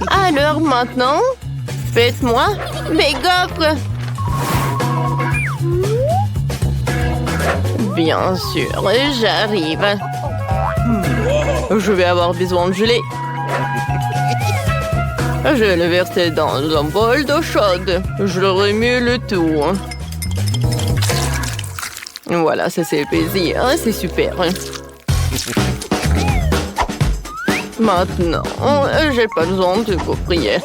Alors maintenant, faites-moi mes gaufres. Bien sûr, j'arrive. Je vais avoir besoin de gelée. Je vais le verser dans un bol d'eau chaude. Je le remue le tout. Voilà, ça c'est plaisir. C'est super. Maintenant, j'ai pas besoin de gaufrier.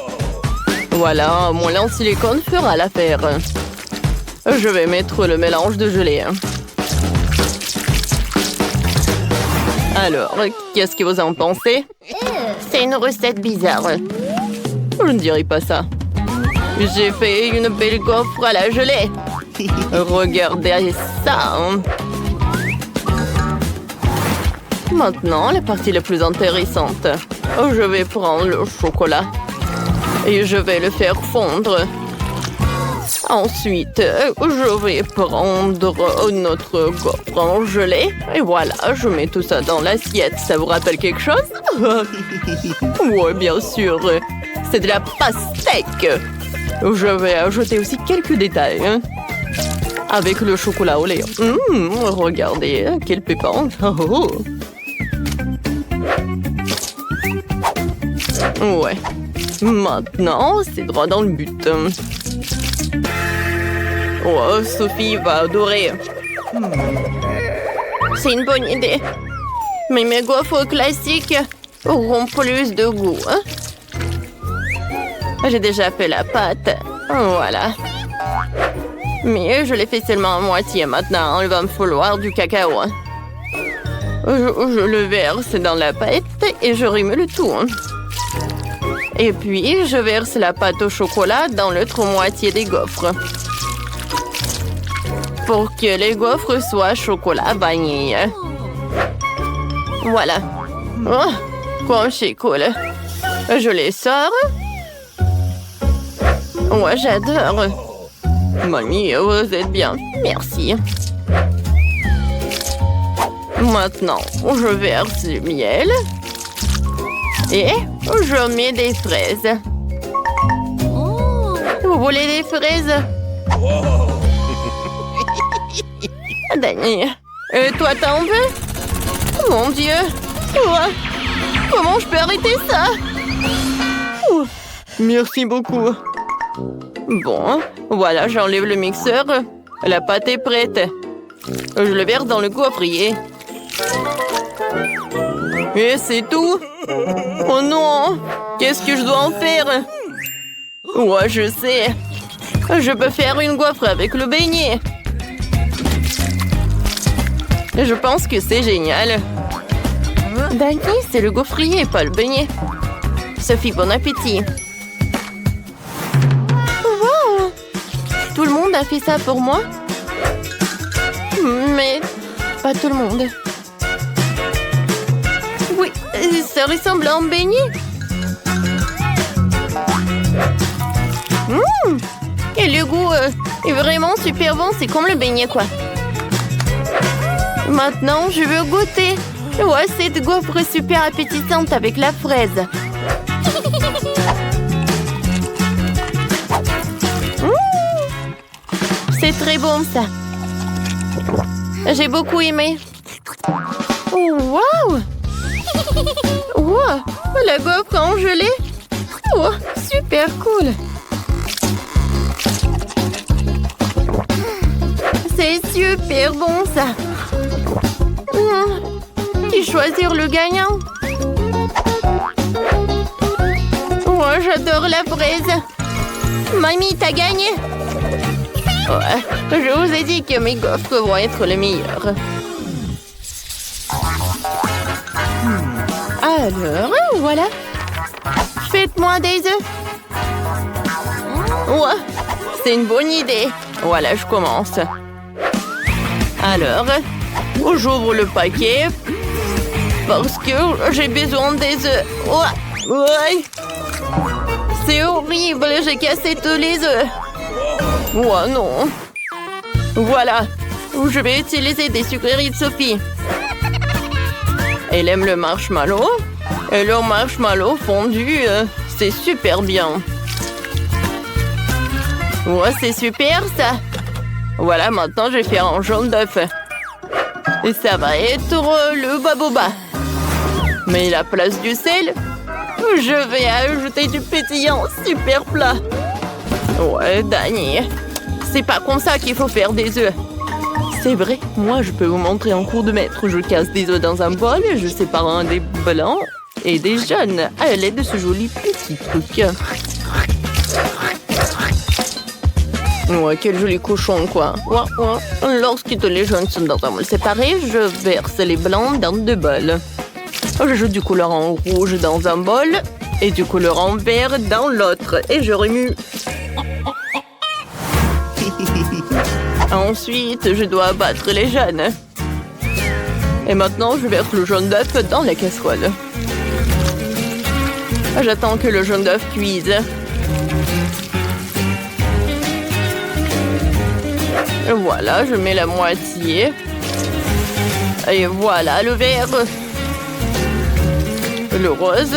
Voilà, mon lait en silicone fera l'affaire. Je vais mettre le mélange de gelée. Alors, qu'est-ce que vous en pensez? C'est une recette bizarre. Je ne dirais pas ça. J'ai fait une belle gaufre à la gelée. Regardez ça. Maintenant, la partie la plus intéressante. Je vais prendre le chocolat et je vais le faire fondre. Ensuite, je vais prendre notre gaufre en gelée. Et voilà, je mets tout ça dans l'assiette. Ça vous rappelle quelque chose? Oui, bien sûr. C'est de la pastèque. Je vais ajouter aussi quelques détails. Avec le chocolat au lait. Regardez, quel pépin. Oh. Ouais. Maintenant, c'est droit dans le but. Oh, Sophie va adorer. C'est une bonne idée. Mais mes gaufres classiques auront plus de goût. J'ai déjà fait la pâte. Voilà. Mais je l'ai fait seulement à moitié maintenant. Il va me falloir du cacao. Je le verse dans la pâte et je remue le tout. Et puis, je verse la pâte au chocolat dans l'autre moitié des gaufres. Pour que les gaufres soient chocolat vanille. Voilà. Oh, comme c'est cool. Je les sors. Ouais, j'adore. Mamie, vous êtes bien. Merci. Maintenant, je verse du miel. Et je mets des fraises. Vous voulez des fraises? Danny, toi t'en veux? Mon Dieu! Ouais. Comment je peux arrêter ça? Merci beaucoup. Bon, voilà, j'enlève le mixeur. La pâte est prête. Je le verse dans le gaufrier. Et c'est tout? Oh non! Qu'est-ce que je dois en faire? Ouais, je sais. Je peux faire une gaufre avec le beignet. Je pense que c'est génial. Danny, c'est le gaufrier, pas le beignet. Sophie, bon appétit. Wow! Tout le monde a fait ça pour moi? Mais pas tout le monde. Oui, ça ressemble à un beignet. Et le goût est vraiment super bon. C'est comme le beignet, quoi. Maintenant, je veux goûter. Ouais, cette gaufre super appétissante avec la fraise. C'est très bon, ça. J'ai beaucoup aimé. Oh, wow! Wow! La gaufre en gelée. Oh, super cool. C'est super bon, ça. Qui choisir le gagnant? Oh, j'adore la fraise. Mamie, t'as gagné. Ouais, je vous ai dit que mes gaufres vont être les meilleures. Alors, voilà. Faites-moi des œufs. Ouais, c'est une bonne idée. Voilà, je commence. Alors, j'ouvre le paquet parce que j'ai besoin des œufs. Ouais. C'est horrible, j'ai cassé tous les œufs. Oh non. Voilà, je vais utiliser des sucreries de Sophie. Elle aime le marshmallow. Et le marshmallow fondu, c'est super bien. Ouais, c'est super ça. Voilà, maintenant je vais faire un jaune d'œuf. Et ça va être le baboba. Mais la place du sel, je vais ajouter du pétillant, super plat. Ouais, Dani, c'est pas comme ça qu'il faut faire des œufs. C'est vrai, moi je peux vous montrer en cours de maître. Je casse des œufs dans un bol, je sépare un des blancs et des jaunes à l'aide de ce joli petit truc. Ouais, quel joli cochon, quoi. Ouais, ouais. Lorsque tous les jaunes sont dans un bol séparé, je verse les blancs dans 2 bols. J'ajoute du colorant rouge dans un bol et du colorant vert dans l'autre. Et je remue. Ensuite, je dois abattre les jaunes. Et maintenant, je verse le jaune d'œuf dans la casserole. J'attends que le jaune d'œuf cuise. Et voilà, je mets la moitié. Et voilà le vert. Le rose.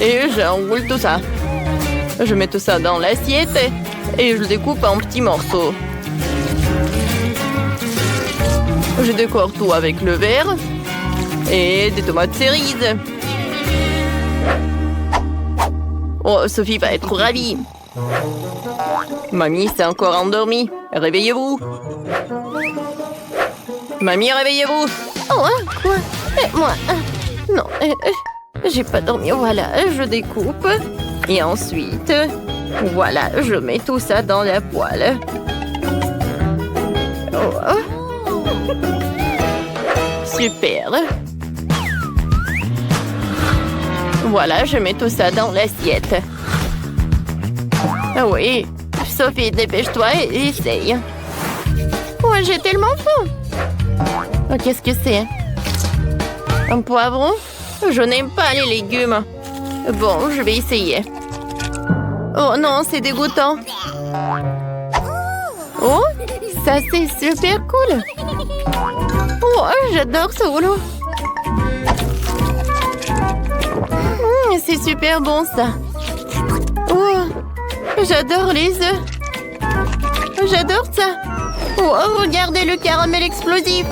Et j'enroule tout ça. Je mets tout ça dans l'assiette et je le découpe en petits morceaux. Je décore tout avec le vert et des tomates cerises. Oh, Sophie va être ravie. Mamie s'est encore endormie. Réveillez-vous. Mamie, réveillez-vous. Oh, hein, quoi? Moi, non, j'ai pas dormi. Voilà, je découpe. Et ensuite, voilà, je mets tout ça dans la poêle. Oh. Super. Voilà, je mets tout ça dans l'assiette. Ah oui, Sophie, dépêche-toi et essaye. Ouais, j'ai tellement faim. Oh, qu'est-ce que c'est? Un poivron? Je n'aime pas les légumes. Bon, je vais essayer. Oh non, c'est dégoûtant. Oh, ça c'est super cool. Oh, j'adore ce rouleau. C'est super bon ça. Oh, j'adore les œufs. J'adore ça. Oh, regardez le caramel explosif.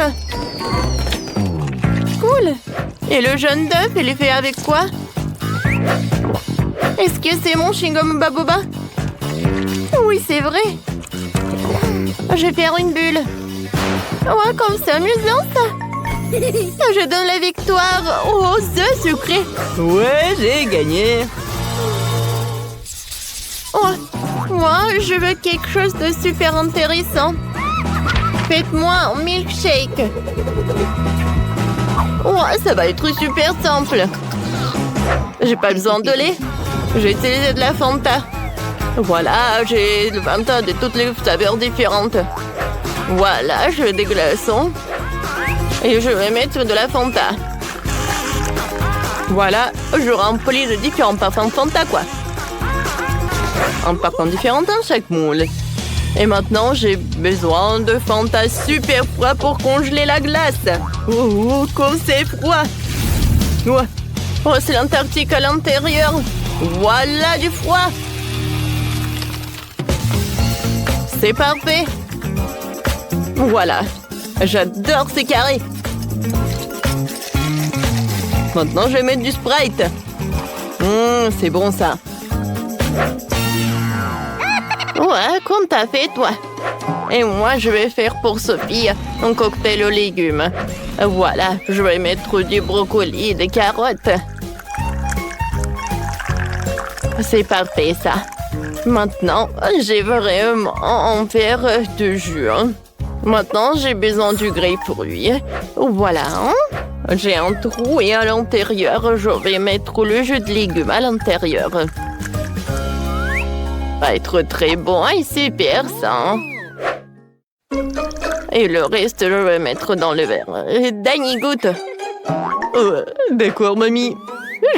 Cool. Et le jaune d'œuf, il est fait avec quoi? Est-ce que c'est mon chewing-gum baboba? Oui, c'est vrai. Je vais faire une bulle. Ouais, comme c'est amusant ça. Je donne la victoire aux œufs sucrés. Ouais, j'ai gagné. Oh, moi, je veux quelque chose de super intéressant. Faites-moi un milkshake. Ouais, ça va être super simple. J'ai pas besoin de lait. J'ai utilisé de la Fanta. Voilà, j'ai le Fanta de toutes les saveurs différentes. Voilà, je veux des glaçons. Et je vais mettre de la Fanta. Voilà, je remplis de différents parfums Fanta, quoi. Un parfum différent dans chaque moule. Et maintenant, j'ai besoin de Fanta super froid pour congeler la glace. Oh, comme c'est froid. Ouais. Oh, c'est l'Antarctique à l'intérieur. Voilà du froid. C'est parfait. Voilà. J'adore ces carrés. Maintenant, je vais mettre du Sprite. C'est bon, ça. Ouais, comme t'as fait, toi. Et moi, je vais faire pour Sophie un cocktail aux légumes. Voilà, je vais mettre du brocoli et des carottes. C'est parfait, ça. Maintenant, j'ai vraiment un verre de jus. Maintenant, j'ai besoin du grapefruit. Voilà. J'ai un trou et à l'intérieur, je vais mettre le jus de légumes à l'intérieur. Va être très bon et super, ça. Et le reste, je vais mettre dans le verre. Dani, goûte. D'accord, mamie.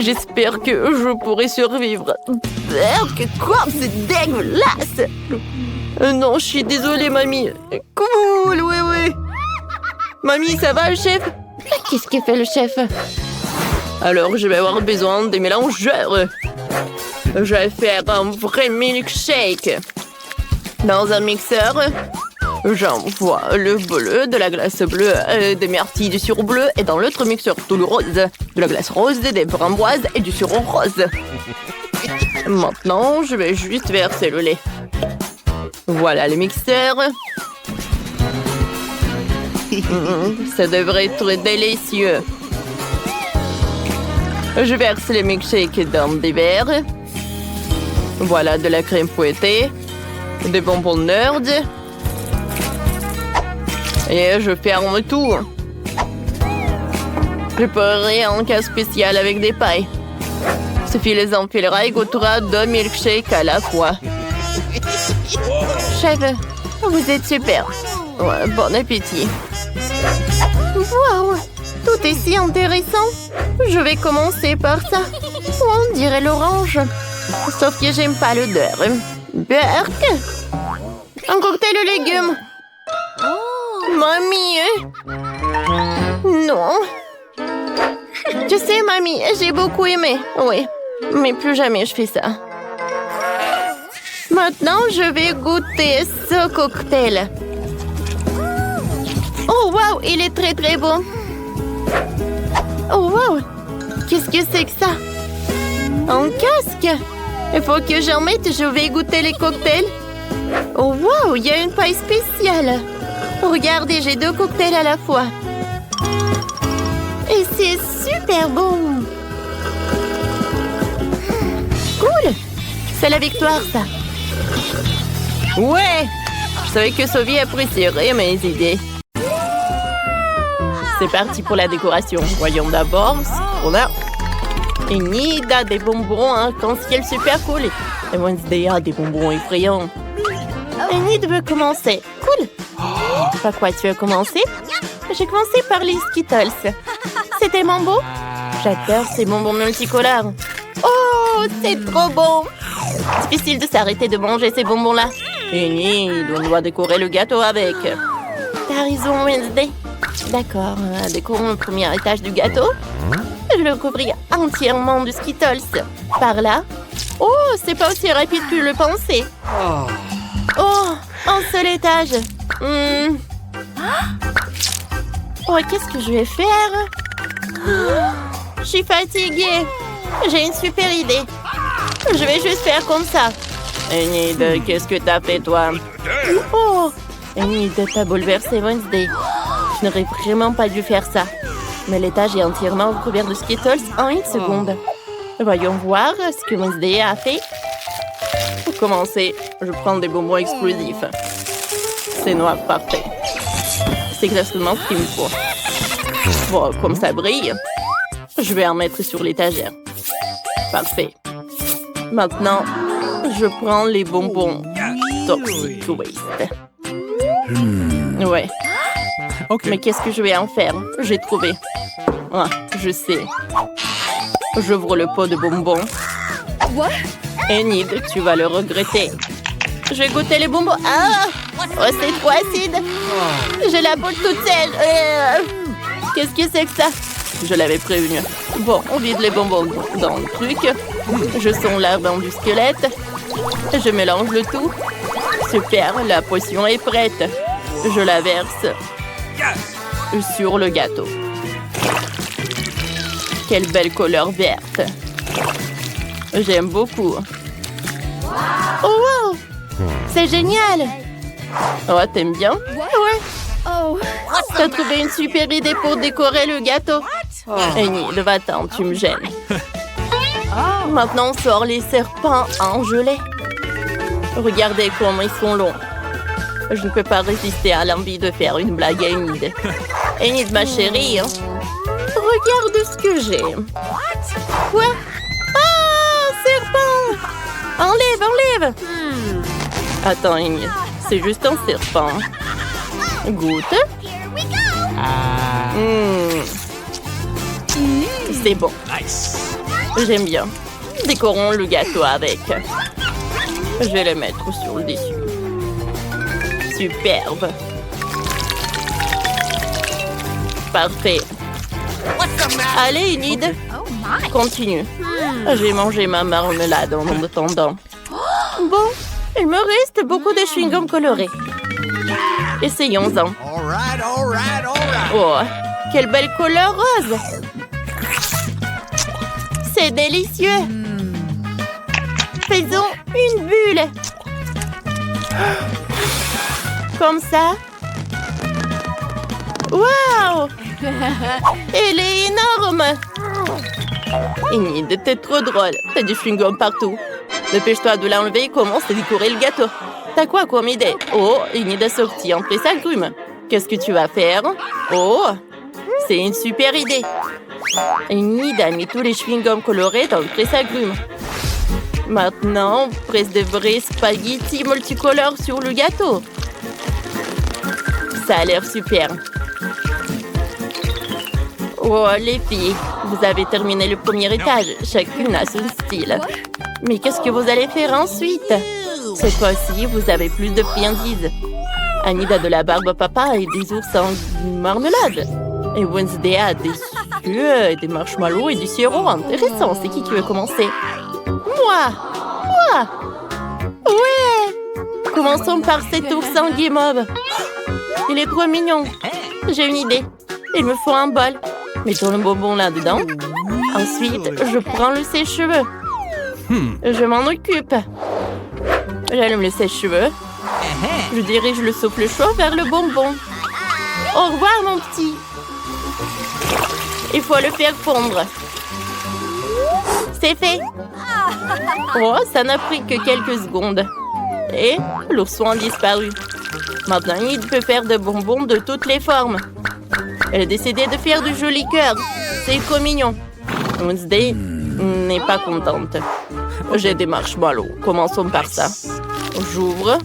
J'espère que je pourrai survivre. Quoi? C'est dégueulasse! Non, je suis désolée, mamie. Cool, oui. Mamie, ça va, le chef? Qu'est-ce que fait le chef? Alors, je vais avoir besoin des mélangeurs. Je vais faire un vrai milkshake. Dans un mixeur, j'envoie le bleu, de la glace bleue, des myrtilles, du sirop bleu. Et dans l'autre mixeur, tout le rose, de la glace rose, des framboises et du sirop rose. Maintenant, je vais juste verser le lait. Voilà le mixeur. Ça devrait être délicieux. Je verse les milkshakes dans des verres. Voilà de la crème fouettée, des bonbons Nerd. Et je ferme tout. Je ferai un cas spécial avec des pailles. Sophie les enfilera et goûtera 2 milkshakes à la fois. Chef, vous êtes super. Ouais, bon appétit. Wow, tout est si intéressant. Je vais commencer par ça. On dirait l'orange. Sauf que j'aime pas l'odeur. Berk. Un cocktail aux légumes. Mamie. Non. Tu sais, mamie, j'ai beaucoup aimé. Oui, mais plus jamais je fais ça. Maintenant, je vais goûter ce cocktail. Oh, wow, il est très, très beau. Oh, wow, qu'est-ce que c'est que ça? Un casque? Il faut que j'en mette, je vais goûter les cocktails. Oh, wow, il y a une paille spéciale. Regardez, j'ai 2 cocktails à la fois. Et c'est super bon. Cool. C'est la victoire, ça. Ouais! Je savais que Sophie apprécierait mes idées. C'est parti pour la décoration. Voyons d'abord ce qu'on a. Enid a des bonbons arc-en-ciel super cool. Et Wednesday a des bonbons effrayants. Enid veut commencer. Cool. Par quoi tu veux commencer? J'ai commencé par les Skittles. C'était mon beau? J'adore ces bonbons multicolores. Oh, c'est trop bon. Difficile de s'arrêter de manger ces bonbons-là. Enid, on doit décorer le gâteau avec. T'as raison, Wednesday. D'accord, décorons le premier étage du gâteau. Je le couvrir entièrement de Skittles. Par là. Oh, c'est pas aussi rapide que je le pensais. Oh, un seul étage. Oh, qu'est-ce que je vais faire? Je suis fatiguée. J'ai une super idée. Je vais juste faire comme ça. Enid, qu'est-ce que t'as fait, toi? Oh, Enid, t'as bouleversé Wednesday. Je n'aurais vraiment pas dû faire ça. Mais l'étage est entièrement recouvert de Skittles en 1 seconde. Voyons voir ce que Wednesday a fait. Pour commencer, je prends des bonbons explosifs. C'est noir, parfait. C'est exactement ce qu'il me faut. Bon, comme ça brille, je vais en mettre sur l'étagère. Parfait. Maintenant, je prends les bonbons Toxic Waste. Ouais. Okay. Mais qu'est-ce que je vais en faire? J'ai trouvé. Ah, je sais. J'ouvre le pot de bonbons. What? Enid, tu vas le regretter. Je vais goûter les bonbons. Ah! Oh, c'est trop acide. J'ai la bouche toute sèche. Qu'est-ce que c'est que ça? Je l'avais prévenu. Bon, on vide les bonbons dans le truc. Je sens l'ardent du squelette. Je mélange le tout. Super, la potion est prête. Je la verse sur le gâteau. Quelle belle couleur verte. J'aime beaucoup. Oh, wow! C'est génial! Oh, t'aimes bien? Ouais. Oh. T'as trouvé une super idée pour décorer le gâteau. Enid, va-t'en, tu me gênes. Maintenant, on sort les serpents en gelée. Regardez comment ils sont longs. Je ne peux pas résister à l'envie de faire une blague à Enid. Enid, ma chérie, regarde ce que j'ai. Quoi? Ah, serpent! Enlève! Attends, Enid, c'est juste un serpent. Goûte. C'est bon. J'aime bien. Décorons le gâteau avec. Je vais le mettre sur le dessus. Superbe. Parfait. Allez, Enid. Continue. J'ai mangé ma marmelade en attendant. Bon, il me reste beaucoup de chewing-gum colorés. Essayons-en. Oh, quelle belle couleur rose! C'est délicieux! Faisons une bulle! Comme ça. Waouh! Elle est énorme! Enid, t'es trop drôle. T'as du chewing-gum partout. Dépêche-toi de l'enlever et commence à décorer le gâteau. T'as quoi comme idée? Oh, Enid a sorti un presse-agrumes. Qu'est-ce que tu vas faire? Oh, c'est une super idée. Enid a mis tous les chewing-gums colorés dans le presse-agrumes. Maintenant, on presse des vrais spaghettis multicolores sur le gâteau. Ça a l'air super. Oh, les filles, vous avez terminé le premier étage. Chacune a son style. Mais qu'est-ce que vous allez faire ensuite? Cette fois-ci, vous avez plus de friandises. Enid a de la barbe à papa et des ours en marmelade. Et Wednesday a des yeux, des marshmallows et du sirop. Intéressant. C'est qui veut commencer? Moi! Ouais! Commençons par cet ours en guimauve. Il est trop mignon. J'ai une idée. Il me faut un bol. Mettons le bonbon là-dedans. Ensuite, je prends le sèche-cheveux. Je m'en occupe. J'allume le sèche-cheveux. Je dirige le souffle chaud vers le bonbon. Au revoir, mon petit. Il faut le faire fondre. C'est fait. Oh, ça n'a pris que quelques secondes. Et l'ourson a disparu. Maintenant, il peut faire des bonbons de toutes les formes. Elle a décidé de faire du joli cœur. C'est trop mignon. Wednesday n'est pas contente. J'ai des marshmallows. Commençons par ça. J'ouvre.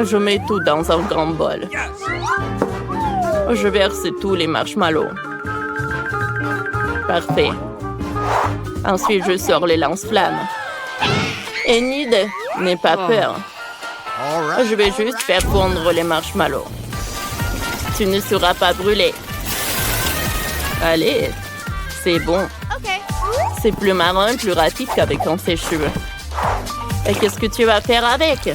Je mets tout dans un grand bol. Je verse tous les marshmallows. Parfait. Ensuite, je sors les lance-flammes. Enid n'aie pas peur. Je vais juste faire fondre les marshmallows. Tu ne seras pas brûlé. Allez, c'est bon. C'est plus marrant et plus rapide qu'avec un sèche-cheveux. Et qu'est-ce que tu vas faire avec?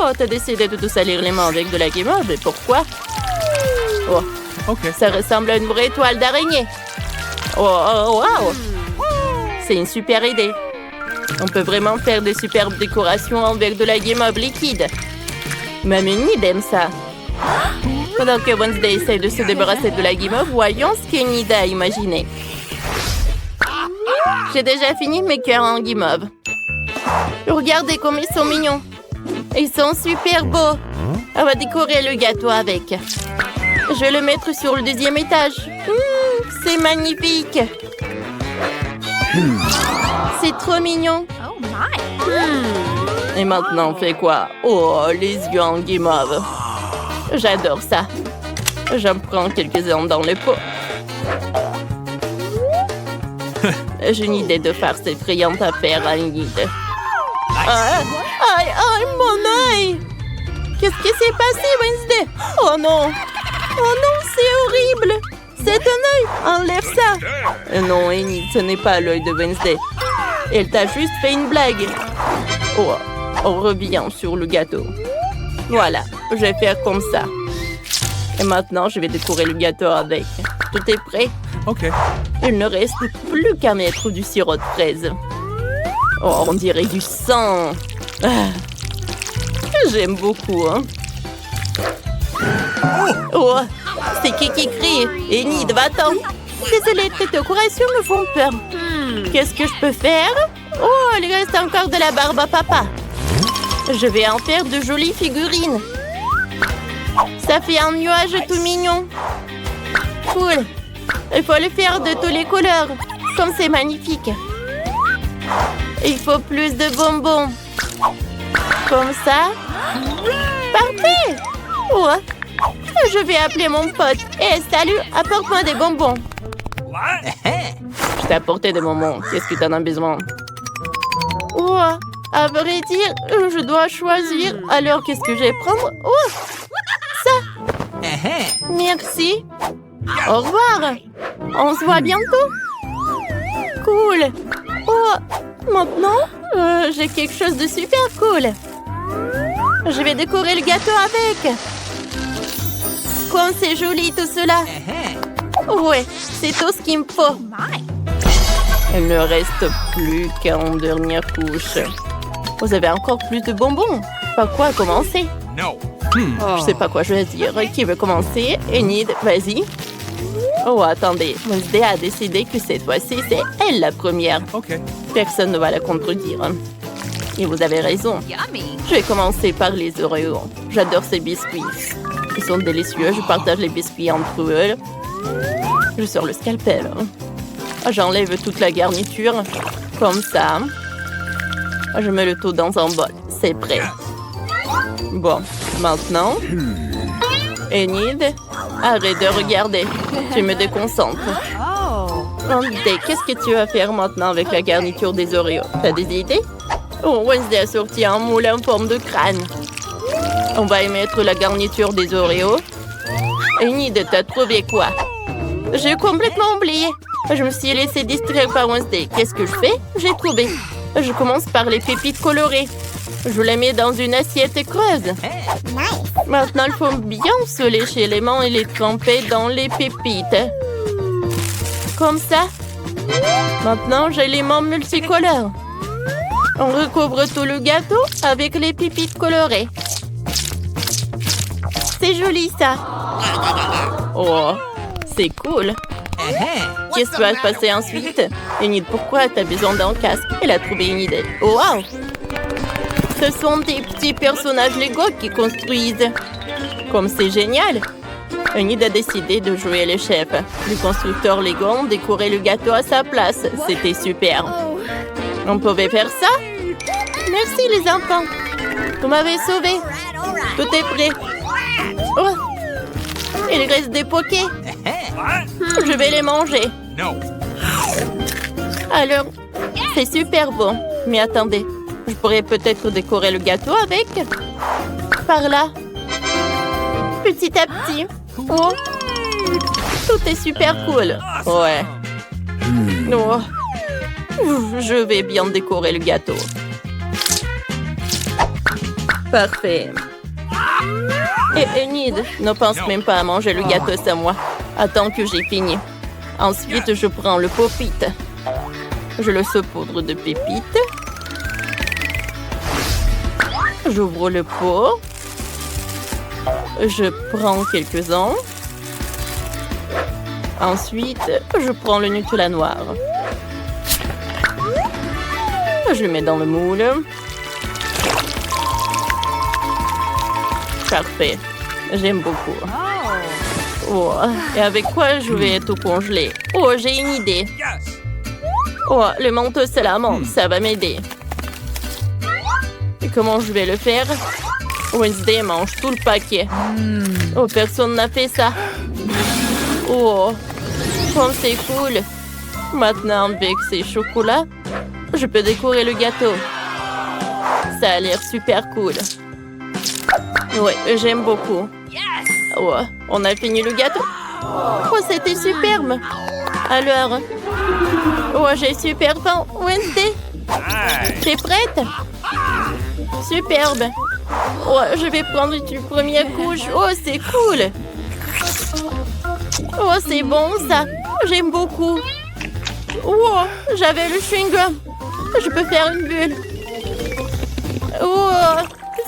Oh, t'as décidé de te salir les mains avec de la guimauve. Et pourquoi? Oh, ça ressemble à une vraie toile d'araignée. Oh, wow! C'est une super idée. On peut vraiment faire des superbes décorations avec de la guimauve liquide. Même Enid aime ça. Pendant que Wednesday essaie de se débarrasser de la guimauve, voyons ce qu'Enid a imaginé. J'ai déjà fini mes cœurs en guimauve. Regardez comme ils sont mignons. Ils sont super beaux. On va décorer le gâteau avec. Je vais le mettre sur le deuxième étage. C'est magnifique. C'est trop mignon. Et maintenant, on fait quoi? Oh, les yeux en guimauve. J'adore ça. J'en prends quelques-uns dans le pot. J'ai une idée de farce effrayante à faire à Enid. Aïe, mon œil! Qu'est-ce qui s'est passé, Wednesday? Oh non! Oh non, c'est horrible! C'est un œil! Enlève ça! Non, Enid, ce n'est pas l'œil de Wednesday. Elle t'a juste fait une blague. Oh, on revient sur le gâteau. Voilà, je vais faire comme ça. Et maintenant, je vais décorer le gâteau avec. Tout est prêt? OK. Il ne reste plus qu'à mettre du sirop de fraise. Oh, on dirait du sang. Ah. J'aime beaucoup, hein. Oh, c'est qui crie? Enid, va-t'en. Désolée, tes décorations me font peur. Qu'est-ce que je peux faire? Oh, il reste encore de la barbe à papa. Je vais en faire de jolies figurines. Ça fait un nuage tout mignon. Cool. Il faut le faire de toutes les couleurs. Comme c'est magnifique. Il faut plus de bonbons. Comme ça. Parfait. Oh. Je vais appeler mon pote. Hé, salut, apporte-moi des bonbons. Je t'ai apporté des bonbons. Qu'est-ce que tu en as besoin? Oh, à vrai dire, je dois choisir. Alors, qu'est-ce que je vais prendre? Oh, ça. Merci. Au revoir. On se voit bientôt. Cool. Oh, maintenant, j'ai quelque chose de super cool. Je vais décorer le gâteau avec. Comme c'est joli tout cela. Ouais, c'est tout ce qu'il me faut. Il ne reste plus qu'une dernière couche. Vous avez encore plus de bonbons. Par quoi commencer? No. Je sais pas quoi choisir. Qui veut commencer? Enid, vas-y. Oh, attendez. Wednesday a décidé que cette fois-ci, c'est elle la première. Okay. Personne ne va la contredire. Et vous avez raison. Je vais commencer par les Oreos. J'adore ces biscuits. Ils sont délicieux. Je partage les biscuits entre eux. Je sors le scalpel. J'enlève toute la garniture. Comme ça. Je mets le tout dans un bol. C'est prêt. Bon, maintenant... Enid, arrête de regarder. Tu me déconcentres. Wednesday, qu'est-ce que tu vas faire maintenant avec la garniture des Oreos? T'as des idées? Oh, Wednesday a sorti un moule en forme de crâne. On va y mettre la garniture des Oreos. Enid, t'as trouvé quoi? J'ai complètement oublié. Je me suis laissée distraire par Wednesday. Qu'est-ce que je fais? J'ai trouvé. Je commence par les pépites colorées. Je les mets dans une assiette creuse. Maintenant, il faut bien se lécher les mains et les tremper dans les pépites. Comme ça. Maintenant, j'ai les mains multicolores. On recouvre tout le gâteau avec les pépites colorées. C'est joli, ça. Oh, c'est cool. Qu'est-ce qui va se passer ensuite? Enid, pourquoi t'as besoin d'un casque? Elle a trouvé une idée. Oh, wow! Ce sont des petits personnages Lego qui construisent. Comme c'est génial! Enid a décidé de jouer le chef. Les constructeurs Lego ont décoré le gâteau à sa place. C'était super. On pouvait faire ça? Merci les enfants. Vous m'avez sauvé. Tout est prêt. Oh! Il reste des pokés. Je vais les manger. No. Alors, c'est super bon. Mais attendez, je pourrais peut-être décorer le gâteau avec. Par là. Petit à petit. Oh. Tout est super cool. Ouais. Oh. Je vais bien décorer le gâteau. Parfait. Et Enid, ne pense même pas à manger le gâteau sans moi. Attends que j'ai fini. Ensuite, je prends le pop-it. Je le saupoudre de pépites. J'ouvre le pot. Je prends quelques-uns. Ensuite, je prends le Nutella noir. Je le mets dans le moule. Parfait. J'aime beaucoup. Oh, et avec quoi je vais tout congeler? Oh, j'ai une idée. Oh, le manteau salamandre, ça va m'aider. Et comment je vais le faire? Wednesday mange tout le paquet. Oh, personne n'a fait ça. Oh, comme c'est cool. Maintenant, avec ces chocolats, je peux décorer le gâteau. Ça a l'air super cool. Oui, j'aime beaucoup. Oh, on a fini le gâteau. Oh, c'était superbe. Alors, oh, j'ai super faim. Wednesday, t'es prête? Superbe. Oh, je vais prendre une première couche. Oh, c'est cool. Oh, c'est bon ça. J'aime beaucoup. Oh, j'avais le chewing-gum. Je peux faire une bulle. Oh,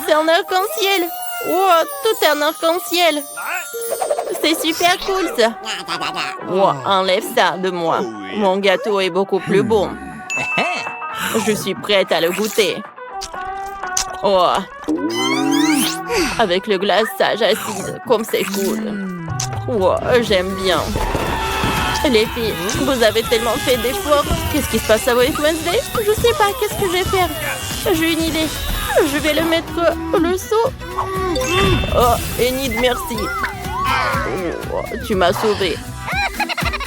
c'est un arc-en-ciel. Oh, tout est un arc-en-ciel. C'est super cool ça. Oh, enlève ça de moi. Mon gâteau est beaucoup plus bon. Je suis prête à le goûter. Oh. Avec le glaçage acide, comme c'est cool. Oh, j'aime bien. Les filles, vous avez tellement fait d'efforts. Qu'est-ce qui se passe avec Wednesday? Je sais pas, qu'est-ce que je vais faire? J'ai une idée. Je vais le mettre le seau. Oh, Enid, merci. Oh, tu m'as sauvée.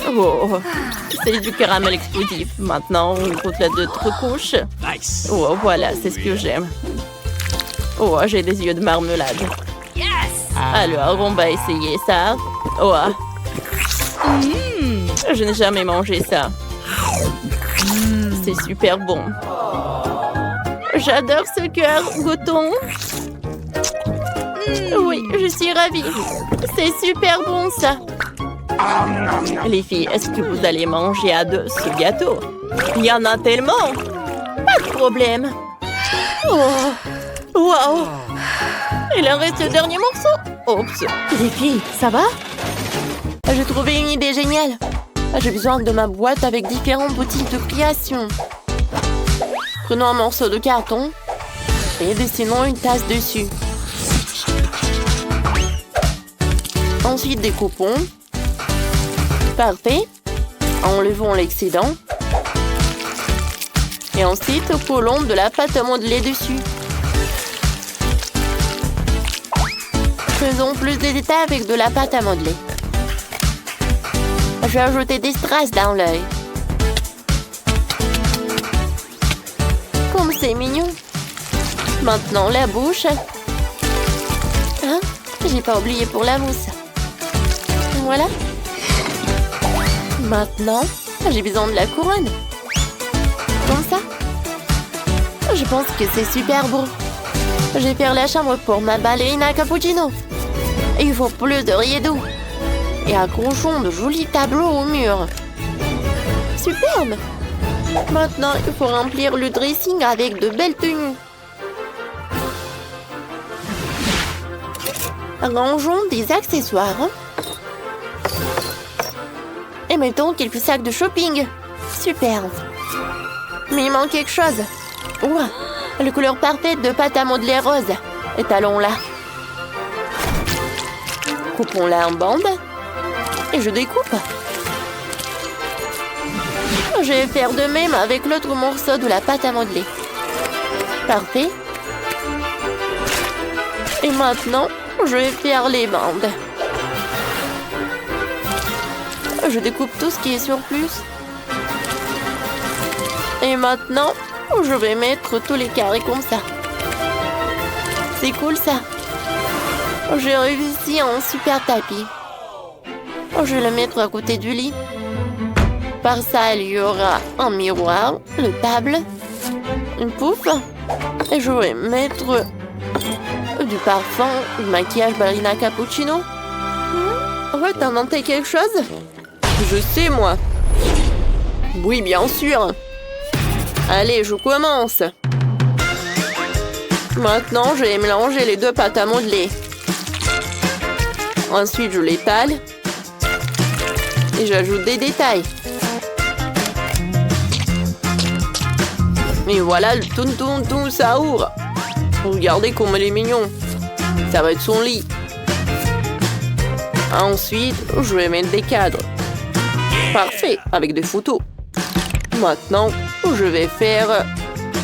Oh, c'est du caramel explosif. Maintenant, on goûte la d'autres couches. Nice. Oh, voilà, c'est ce que j'aime. Oh, j'ai des yeux de marmelade. Alors, on va essayer ça. Oh. Je n'ai jamais mangé ça. C'est super bon. J'adore ce cœur. Goûtons. Oui, je suis ravie. C'est super bon, ça. Les filles, est-ce que vous allez manger à deux ce gâteau? Il y en a tellement. Pas de problème. Oh, wow. Il en reste le dernier morceau. Oups. Les filles, ça va? J'ai trouvé une idée géniale. J'ai besoin de ma boîte avec différents outils de création. Prenons un morceau de carton et dessinons une tasse dessus. Ensuite, découpons. Parfait. Enlevons l'excédent. Et ensuite, collons de la pâte à modeler dessus. Faisons plus de détails avec de la pâte à modeler. Je vais ajouter des strass dans l'œil. Comme c'est mignon. Maintenant, la bouche. Hein? J'ai pas oublié pour la mousse. Voilà. Maintenant, j'ai besoin de la couronne. Comme ça. Je pense que c'est super beau. Je vais faire la chambre pour ma ballerina cappuccino. Et il faut plus de rideaux. Et accrochons de jolis tableaux au mur. Superbe! Maintenant, il faut remplir le dressing avec de belles tenues. Rangeons des accessoires. Et mettons quelques sacs de shopping. Super! Mais il manque quelque chose. Ouah! La couleur parfaite de pâte à modeler rose. Étalons-la. Coupons-la en bandes. Et je découpe. Je vais faire de même avec l'autre morceau de la pâte à modeler. Parfait. Et maintenant, je vais faire les bandes. Je découpe tout ce qui est surplus. Et maintenant, je vais mettre tous les carrés comme ça. C'est cool ça. J'ai réussi un super tapis. Je vais le mettre à côté du lit. Par ça, il y aura un miroir, une table, une pouffe. Et je vais mettre du parfum, du maquillage ballerina cappuccino. Ouais, t'as inventé quelque chose? Je sais, moi. Oui, bien sûr. Allez, je commence. Maintenant, je vais mélanger les deux pâtes à modeler. Ensuite, je l'étale. Et j'ajoute des détails. Et voilà le toun Saour. Regardez comme il est mignon. Ça va être son lit. Ensuite, je vais mettre des cadres. Parfait, avec des photos. Maintenant, je vais faire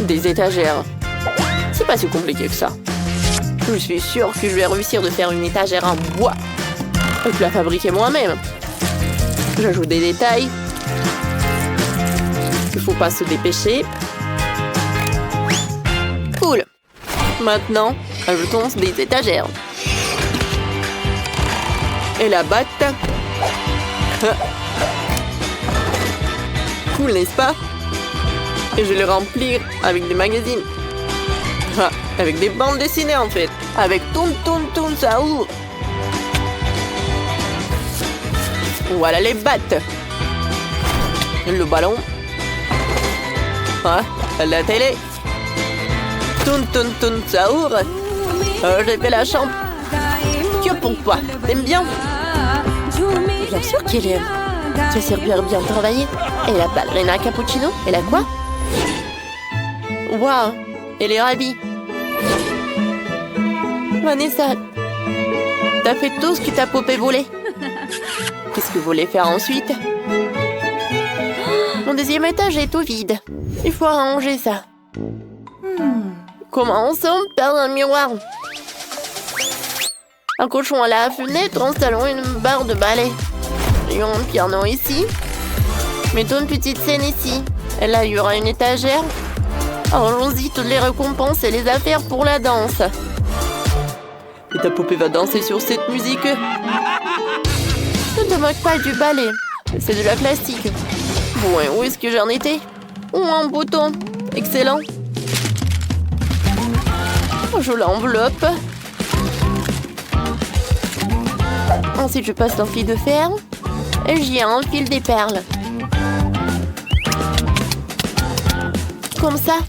des étagères. C'est pas si compliqué que ça. Je suis sûre que je vais réussir de faire une étagère en bois. Et de la fabriquer moi-même. J'ajoute des détails. Il faut pas se dépêcher. Cool. Maintenant, ajoutons des étagères. Et la batte. Cool, n'est-ce pas? Et je vais le remplir avec des magazines. Avec des bandes dessinées, en fait. Avec Toon Saour. Voilà les battes. Le ballon. La télé. Toon Saour. J'ai fait la chambre. Que pourquoi? T'aimes bien? Bien sûr qu'il aime. Tu sais bien travailler. Et la ballerina cappuccino, elle a quoi? Waouh, elle est ravie. Vanessa, t'as fait tout ce que ta poupée voulait. Qu'est-ce que vous voulez faire ensuite? Mon deuxième étage est tout vide. Il faut arranger ça. Commençons par un miroir. Accrochons à la fenêtre, installons une barre de balai. Il y aura un piano ici. Mettons une petite scène ici. Et là, il y aura une étagère. Allons-y, toutes les récompenses et les affaires pour la danse. Et ta poupée va danser sur cette musique. Ne te moque pas du ballet. C'est de la plastique. Bon, et où est-ce que j'en étais? Oh, un bouton. Excellent. Je l'enveloppe. Ensuite, je passe dans le fil de fer. Et j'y enfile des perles. Comme ça.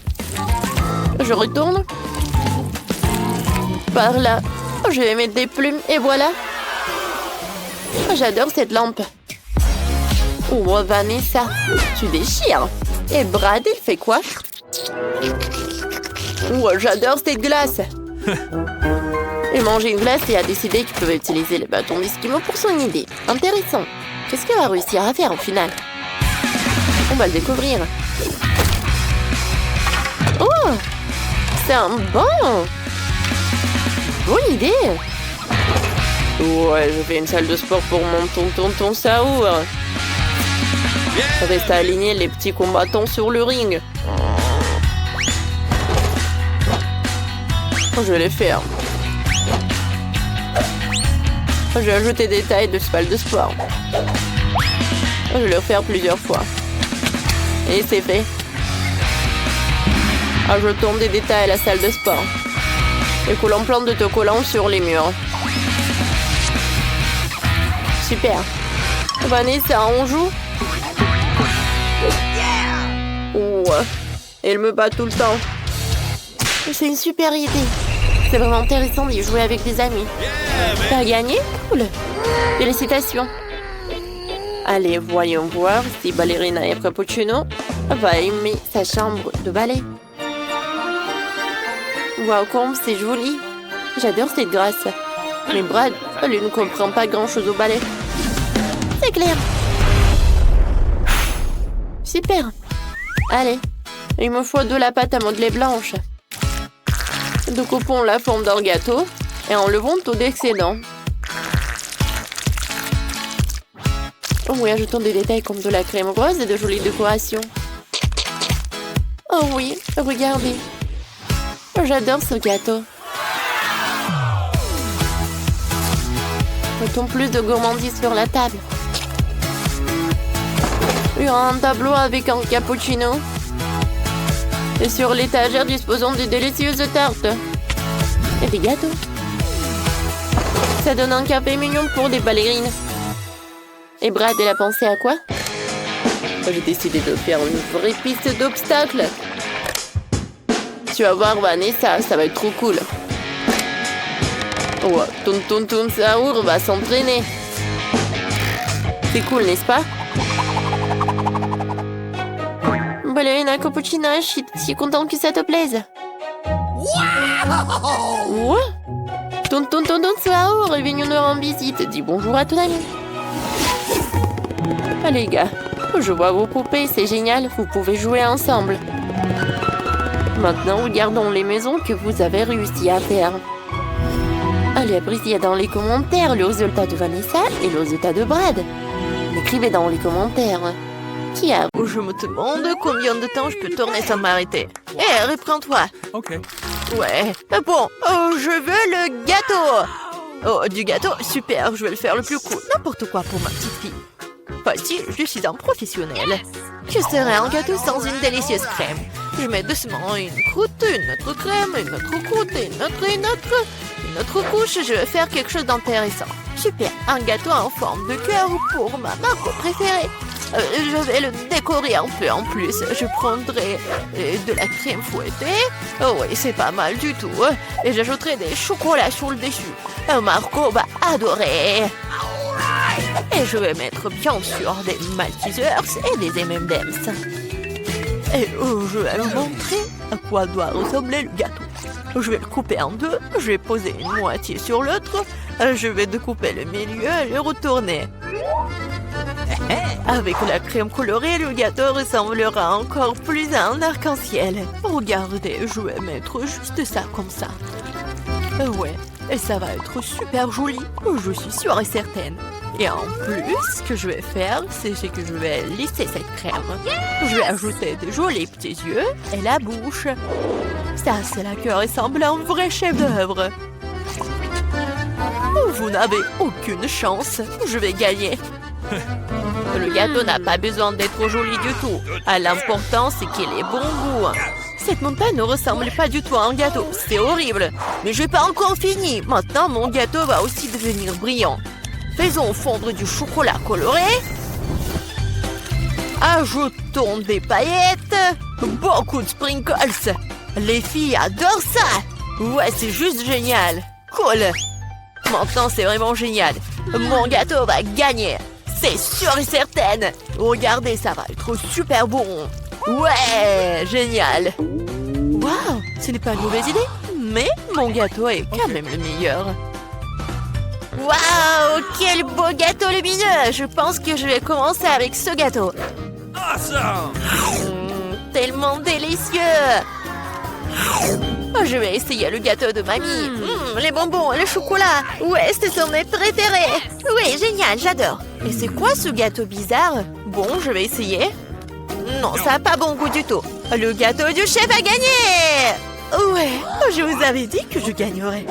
Je retourne. Par là. Je vais mettre des plumes et voilà. J'adore cette lampe. Oh, Vanessa, tu déchires. Et Brad, il fait quoi? Oh, j'adore cette glace. Il mangeait une glace et a décidé qu'il pouvait utiliser le bâton d'esquimau pour son idée. Intéressant. Qu'est-ce qu'il va réussir à faire au final? On va le découvrir. Oh, c'est un bon. Bonne idée. Ouais, je fais une salle de sport pour mon tonton Saour. Reste à aligner les petits combattants sur le ring. Je vais les faire. Je vais ajouter des tailles de salle de sport. Je vais le faire plusieurs fois. Et c'est fait. Ajoutons des détails à la salle de sport. Et collons plein d'autocollants sur les murs. Super. Vanessa, on joue? Ouais. Elle me bat tout le temps. C'est une super idée. C'est vraiment intéressant d'y jouer avec des amis. T'as gagné? Cool. Félicitations. Allez, voyons voir si Ballerina et Cappuccino va aimer sa chambre de ballet. Waouh, comme c'est joli. J'adore cette grâce. Mais Brad, lui ne comprend pas grand-chose au ballet. C'est clair. Super. Allez, il me faut de la pâte à modeler blanche. Découpons la forme d'un gâteau et enlevons tout d'excédent. Oh oui, ajoutons des détails comme de la crème rose et de jolies décorations. Oh oui, regardez. J'adore ce gâteau. Mettons plus de gourmandise sur la table. Il y aura un tableau avec un cappuccino. Et sur l'étagère, disposons de délicieuses tartes. Et des gâteaux. Ça donne un café mignon pour des ballerines. Et Brad, elle a pensé à quoi? J'ai décidé de faire une vraie piste d'obstacles. Tu vas voir, Vanessa, ça va être trop cool. Oh, Tonton Saour va s'entraîner. C'est cool, n'est-ce pas? Ballerina Cappuccino, je suis contente que ça te plaise. Wow! Tonton Saour est venu nous rendre visite. Dis bonjour à ton ami. Allez, les gars, je vois vos poupées, c'est génial. Vous pouvez jouer ensemble. Maintenant, regardons les maisons que vous avez réussi à faire. Allez, appréciez dans les commentaires le résultat de Vanessa et le résultat de Brad. Écrivez dans les commentaires. Qui a... Je me demande combien de temps je peux tourner sans m'arrêter. Hé, reprends-toi. Ok. Ouais. Bon, je veux le gâteau. Oh, du gâteau, super, je vais le faire le plus cool. N'importe quoi pour ma petite fille. Facile, je suis un professionnel. Que serait un gâteau sans une délicieuse crème? Je mets doucement une croûte, une autre crème, une autre croûte, une autre couche. Je vais faire quelque chose d'intéressant. Super, un gâteau en forme de cœur pour ma marque préférée. Je vais le décorer un peu en plus. Je prendrai de la crème fouettée. Oh oui, c'est pas mal du tout. Et j'ajouterai des chocolats sur le dessus. Marco va adorer. Et je vais mettre bien sûr des Maltesers et des M&M's. Et je vais vous montrer à quoi doit ressembler le gâteau. Je vais le couper en deux. Je vais poser une moitié sur l'autre. Je vais découper le milieu et le retourner. Avec la crème colorée, le gâteau ressemblera encore plus à un arc-en-ciel. Regardez, je vais mettre juste ça comme ça. Ouais, et ça va être super joli, je suis sûre et certaine. Et en plus, ce que je vais faire, c'est que je vais lisser cette crème. Je vais ajouter de jolis petits yeux et la bouche. Ça, c'est là que ressemble à un vrai chef-d'œuvre. Vous n'avez aucune chance, je vais gagner. Le gâteau n'a pas besoin d'être joli du tout. L'important, c'est qu'il ait bon goût. Cette montagne ne ressemble pas du tout à un gâteau. C'est horrible. Mais je n'ai pas encore fini. Maintenant, mon gâteau va aussi devenir brillant. Faisons fondre du chocolat coloré. Ajoutons des paillettes. Beaucoup de sprinkles. Les filles adorent ça. Ouais, c'est juste génial. Cool. Maintenant, c'est vraiment génial. Mon gâteau va gagner. C'est sûr et certain. Regardez, ça va être super bon. Ouais, génial. Waouh, ce n'est pas une mauvaise idée. Mais mon gâteau est quand même le meilleur. Waouh, quel beau gâteau lumineux. Je pense que je vais commencer avec ce gâteau. Tellement délicieux. Je vais essayer le gâteau de mamie. Les bonbons et le chocolat. Ouais, ce sont mes préférés. Oui, génial, j'adore. Mais c'est quoi ce gâteau bizarre? Bon, je vais essayer. Non, ça n'a pas bon goût du tout. Le gâteau du chef a gagné. Ouais, je vous avais dit que je gagnerais.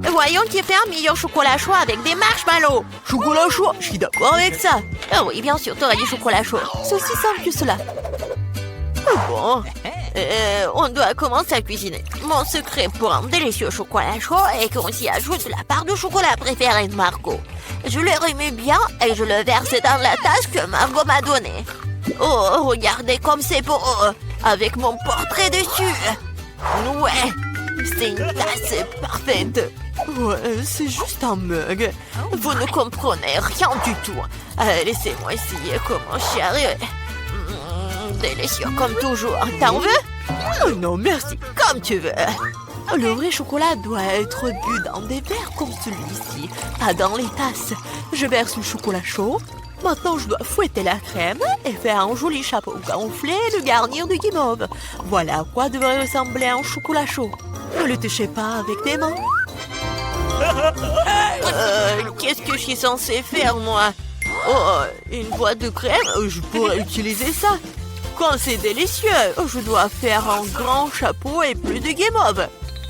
Voyons qui fait un meilleur chocolat chaud avec des marshmallows. Chocolat chaud, je suis d'accord avec ça. Ah oui, bien sûr, t'auras du chocolat chaud. C'est aussi simple que cela. Bon, on doit commencer à cuisiner. Mon secret pour un délicieux chocolat chaud est qu'on s'y ajoute la part de chocolat préférée de Margot. Je le remets bien et je le verse dans la tasse que Margot m'a donnée. Oh, regardez comme c'est beau, avec mon portrait dessus. Ouais, c'est une tasse parfaite. Ouais, c'est juste un mug. Vous ne comprenez rien du tout. Laissez-moi essayer comment chérie. Délicieux comme toujours. T'en veux? Oh non, merci. Comme tu veux. Le vrai chocolat doit être bu dans des verres comme celui-ci, pas dans les tasses. Je verse le chocolat chaud. Maintenant, je dois fouetter la crème et faire un joli chapeau gonflé et le garnir de guimauve. Voilà à quoi devrait ressembler un chocolat chaud. Ne le touchez pas avec tes mains. Qu'est-ce que je suis censée faire, moi? Oh, une boîte de crème? Je pourrais utiliser ça. Quand c'est délicieux, je dois faire un grand chapeau et plus de guimauve.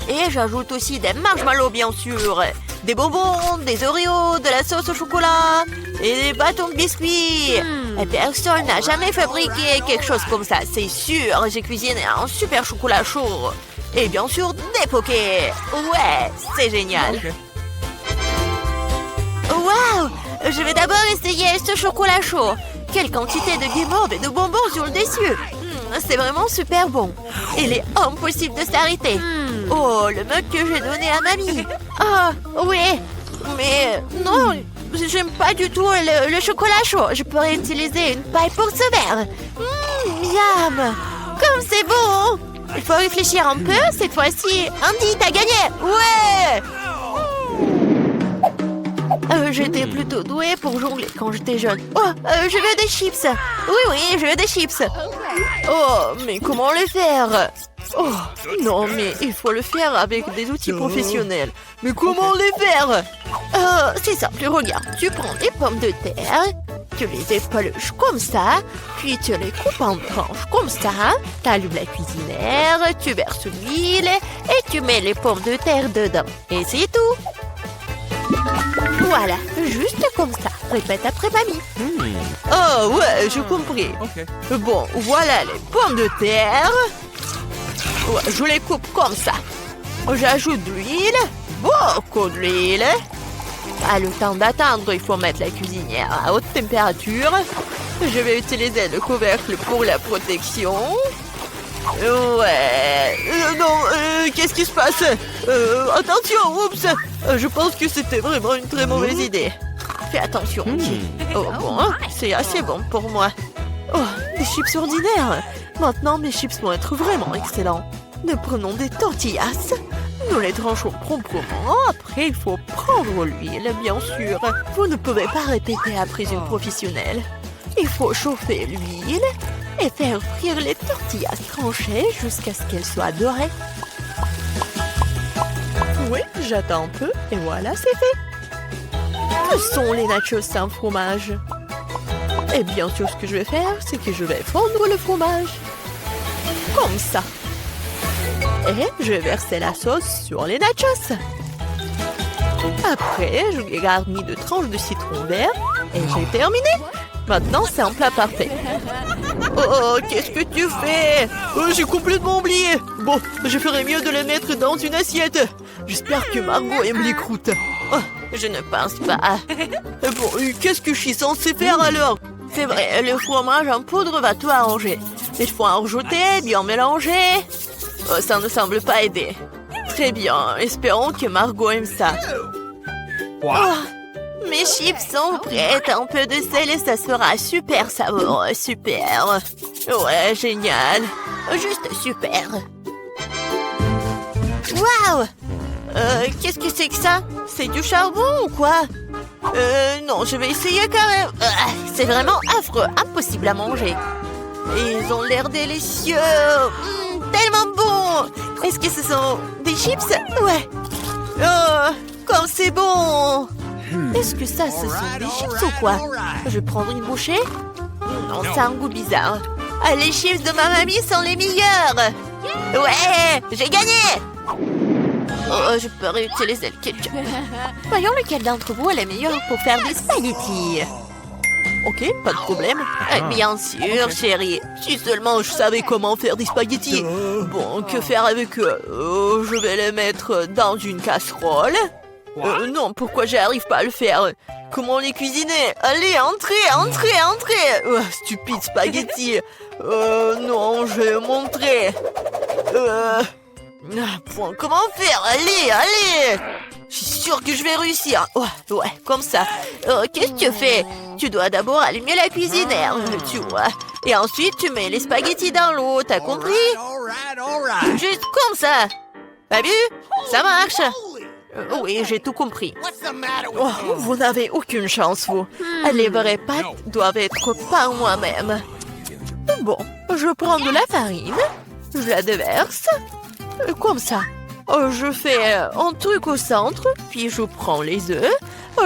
Et j'ajoute aussi des marshmallows, bien sûr. Des bonbons, des Oreos, de la sauce au chocolat et des bâtons de biscuits. Et personne n'a jamais fabriqué quelque chose comme ça, c'est sûr. J'ai cuisiné un super chocolat chaud. Et bien sûr, des pokés. Ouais, c'est génial. Waouh! Je vais d'abord essayer ce chocolat chaud. Quelle quantité de guimauve et de bonbons sur le dessus. C'est vraiment super bon. Il est impossible de s'arrêter. Oh, le mug que j'ai donné à mamie. Ah, oui. Mais non, j'aime pas du tout le chocolat chaud. Je pourrais utiliser une paille pour ce verre. Miam. Comme c'est bon. Il faut réfléchir un peu. Cette fois-ci, Andy, t'as gagné. Ouais. J'étais plutôt douée pour jongler quand j'étais jeune. Oh, je veux des chips. Oui, je veux des chips. Oh, mais comment les faire? Oh, non, mais il faut le faire avec des outils professionnels. Mais comment les faire? C'est simple, regarde. Tu prends des pommes de terre, tu les épluches comme ça, puis tu les coupes en tranches comme ça. T'allumes la cuisinière, tu verses l'huile et tu mets les pommes de terre dedans. Et c'est tout. Voilà, juste comme ça. Répète après mamie. Oh ouais, j'ai compris. Bon, voilà les pommes de terre. Ouais, je les coupe comme ça. J'ajoute de l'huile, beaucoup de l'huile. Le temps d'attendre, il faut mettre la cuisinière à haute température. Je vais utiliser le couvercle pour la protection. Ouais. Non, qu'est-ce qui se passe? Attention, oups. Je pense que c'était vraiment une très mauvaise idée. Fais attention. Oh bon, c'est assez bon pour moi. Oh, des chips ordinaires. Maintenant, mes chips vont être vraiment excellents. Nous prenons des tortillas. Nous les tranchons proprement. Après, il faut prendre l'huile, bien sûr. Vous ne pouvez pas répéter après une professionnelle. Il faut chauffer l'huile et faire frire les tortillas tranchées jusqu'à ce qu'elles soient dorées. Oui, j'attends un peu et voilà, c'est fait. Que sont les nachos sans fromage? Et bien sûr, ce que je vais faire, c'est que je vais fondre le fromage. Comme ça. Et je vais verser la sauce sur les nachos. Après, je les garnis de tranches de citron vert Et j'ai terminé. Maintenant, c'est un plat parfait. Oh, qu'est-ce que tu fais? J'ai complètement oublié. Bon, je ferais mieux de les mettre dans une assiette. J'espère que Margot aime les croûtes. Oh, je ne pense pas. Bon, qu'est-ce que je suis censée faire alors? C'est vrai, le fromage en poudre va tout arranger. Il faut en rajouter, bien mélanger. Oh, ça ne semble pas aider. Très bien, espérons que Margot aime ça. Oh, mes chips sont prêtes. Un peu de sel et ça sera super savoureux. Super. Ouais, génial. Juste super. Waouh! Qu'est-ce que c'est que ça? C'est du charbon ou quoi? Non, je vais essayer quand même. C'est vraiment affreux, impossible à manger. Ils ont l'air délicieux. Tellement bon. Est-ce que ce sont des chips? Ouais. Oh, comme c'est bon. Est-ce que ça, ce sont des chips ou quoi? Je vais prendre une bouchée. Non, ça a un goût bizarre. Ah, les chips de ma mamie sont les meilleurs. Ouais, j'ai gagné. Oh, je peux réutiliser le ketchup. Voyons lequel d'entre vous est le meilleur pour faire des spaghettis. Ok, pas de problème. Bien sûr, chérie. Si seulement je savais comment faire des spaghettis. Bon, que faire avec eux? Je vais les mettre dans une casserole. Non, pourquoi j'arrive pas à le faire? Comment les cuisiner? Allez, entrez. Stupide spaghetti. Non, je vais montrer. Comment faire? Allez. Je suis sûre que je vais réussir. Ouais, comme ça. Qu'est-ce que tu fais? Tu dois d'abord allumer la cuisinière, tu vois. Et ensuite, tu mets les spaghettis dans l'eau, t'as compris? Juste comme ça. T'as vu? Ça marche. Oui, j'ai tout compris. Oh, vous n'avez aucune chance, vous. Les vraies pâtes doivent être par moi-même. Bon, je prends de la farine. Je la déverse. Comme ça. Je fais un truc au centre, puis je prends les œufs,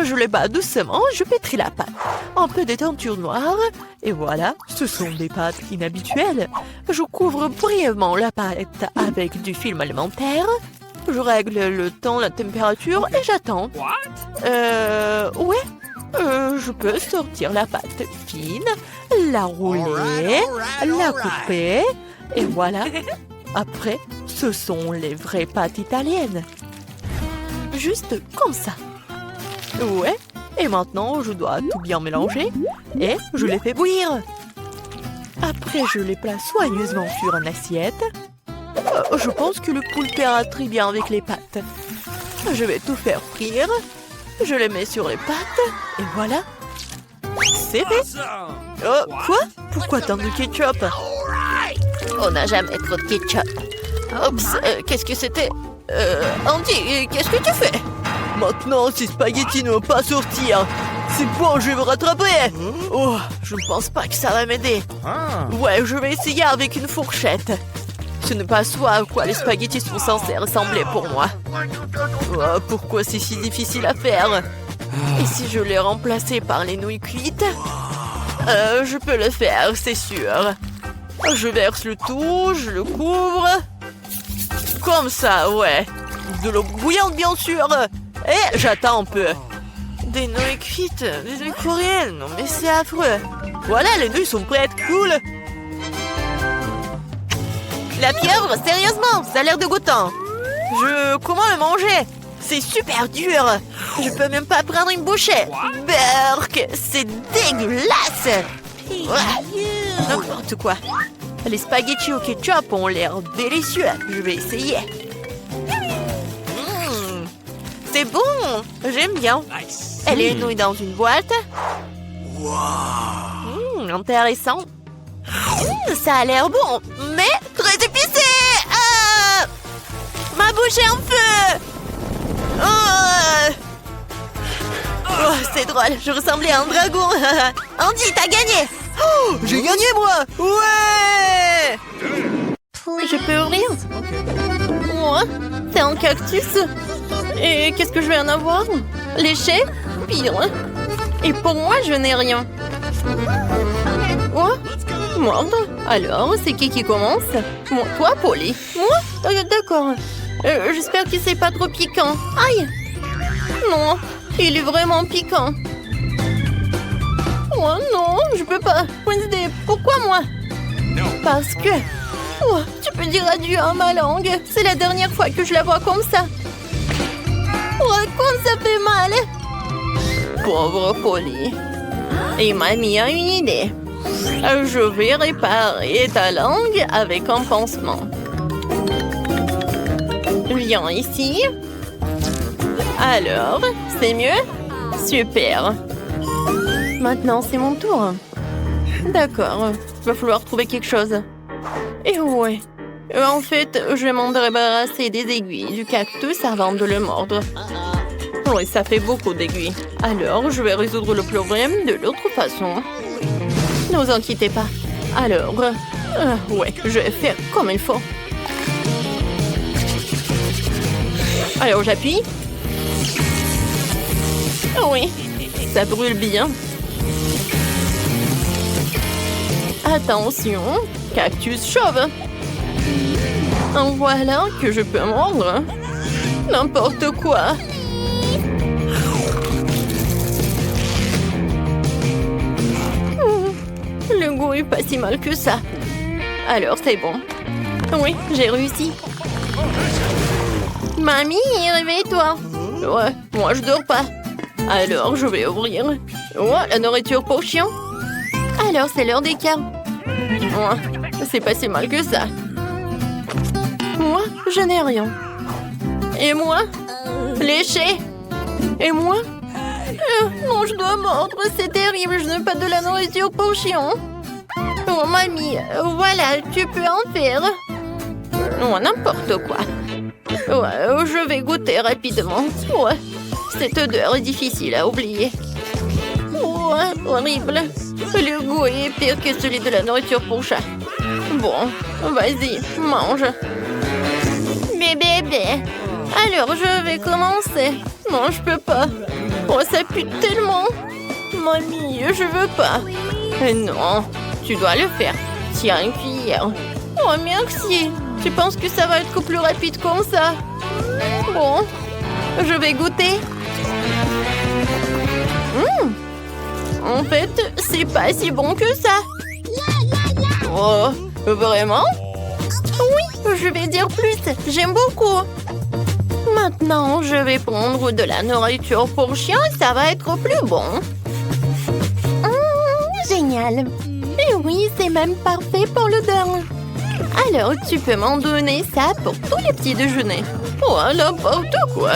je les bats doucement, je pétris la pâte. Un peu de teinture noire, et voilà, ce sont des pâtes inhabituelles. Je couvre brièvement la pâte avec du film alimentaire, je règle le temps, la température, et j'attends. Je peux sortir la pâte fine, la rouler, la couper, et voilà. Après, ce sont les vraies pâtes italiennes. Juste comme ça. Ouais. Et maintenant, je dois tout bien mélanger. Et je les fais bouillir. Après, je les place soigneusement sur une assiette. Je pense que le poulpe ira très bien avec les pâtes. Je vais tout faire frire. Je les mets sur les pâtes. Et voilà. C'est fait. Quoi? Pourquoi tant de ketchup? On n'a jamais trop de ketchup. Oups, qu'est-ce que c'était? Andy, qu'est-ce que tu fais? Maintenant, ces spaghettis ne vont pas sortir. C'est bon, je vais me rattraper. Oh, je ne pense pas que ça va m'aider. Ouais, je vais essayer avec une fourchette. Ce n'est pas ce à quoi les spaghettis sont censés ressembler pour moi. Oh, pourquoi c'est si difficile à faire? Et si je les remplaçais par les nouilles cuites? Je peux le faire, c'est sûr. Je verse le tout, je le couvre. Comme ça, ouais. De l'eau bouillante, bien sûr. Et j'attends un peu. Des nouilles cuites, des nouilles coréennes. Non, mais c'est affreux. Voilà, les nouilles sont prêtes. Cool. La pieuvre, sérieusement, ça a l'air dégoûtant. Comment le manger? C'est super dur. Je peux même pas prendre une bouchée. Berk, c'est dégueulasse. Ouais. N'importe quoi. Les spaghettis au ketchup ont l'air délicieux. Je vais essayer. C'est bon. J'aime bien. Et les nouilles dans une boîte. Intéressant. Ça a l'air bon, mais très épicé. Ma bouche est en feu. C'est drôle. Je ressemblais à un dragon. Andy, t'as gagné. Oh, j'ai gagné, moi. Ouais. Je peux ouvrir? Moi, c'est un cactus. Et qu'est-ce que je vais en avoir? Léché? Pire. Et pour moi, je n'ai rien. Quoi? Merde. Alors, c'est qui commence? Moi, toi, Polly. Moi? D'accord. J'espère que c'est pas trop piquant. Aïe! Non, il est vraiment piquant. Oh non, je peux pas. Wednesday, pourquoi moi? Parce que... Oh, tu peux dire adieu à ma langue. C'est la dernière fois que je la vois comme ça. Oh, comme ça fait mal. Pauvre Polly. Et mamie a une idée. Je vais réparer ta langue avec un pansement. Viens ici. Alors, c'est mieux? Super. Maintenant, c'est mon tour. D'accord, il va falloir trouver quelque chose. Et ouais. En fait, je vais m'en débarrasser des aiguilles du cactus avant de le mordre. Oui, ça fait beaucoup d'aiguilles. Alors, je vais résoudre le problème de l'autre façon. Ne vous inquiétez pas. Alors, ouais, je vais faire comme il faut. Alors, j'appuie. Oui, ça brûle bien. Attention, cactus chauve. En voilà que je peux mordre. N'importe quoi. Le goût est pas si mal que ça. Alors, c'est bon. Oui, j'ai réussi. Mamie, réveille-toi. Ouais, moi je dors pas. Alors, je vais ouvrir. Ouais, la nourriture pour chien. Alors, c'est l'heure des câlins. Ouais, c'est pas si mal que ça. Moi, je n'ai rien. Et moi? Léché. Et moi? Non, je dois mordre, c'est terrible, je n'ai pas de la nourriture pour chien. Oh, mamie, voilà, tu peux en faire. Oh, n'importe quoi. Ouais, je vais goûter rapidement. Ouais, cette odeur est difficile à oublier. Ouais, horrible. Le goût est pire que celui de la nourriture pour chat. Bon, vas-y, mange. Bébé. Alors, je vais commencer. Non, je peux pas. Oh, ça pue tellement. Mamie, je veux pas. Non, tu dois le faire. Tiens, une cuillère. Oh, merci. Tu penses que ça va être plus rapide comme ça? Bon, je vais goûter. En fait, c'est pas si bon que ça. Oh, vraiment? Oui, je vais dire plus. J'aime beaucoup. Maintenant, je vais prendre de la nourriture pour chien. Ça va être plus bon. Génial. Et oui, c'est même parfait pour l'odeur. Alors, tu peux m'en donner ça pour tous les petits déjeuners. Oh, n'importe quoi.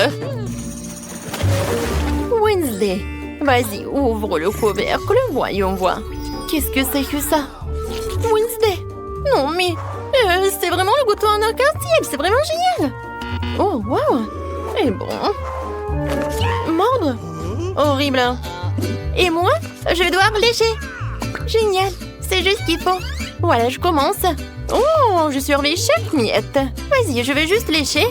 Wednesday, vas-y, ouvre le couvercle, voyons voir. Qu'est-ce que c'est que ça? Wednesday. Non, mais c'est vraiment le gâteau en arc-en-ciel. C'est vraiment génial. Oh, wow. Et bon. Mordre. Horrible. Et moi, je vais devoir lécher. Génial. C'est juste ce qu'il faut. Voilà, je commence. Oh, je surveille chaque miette. Vas-y, je vais juste lécher.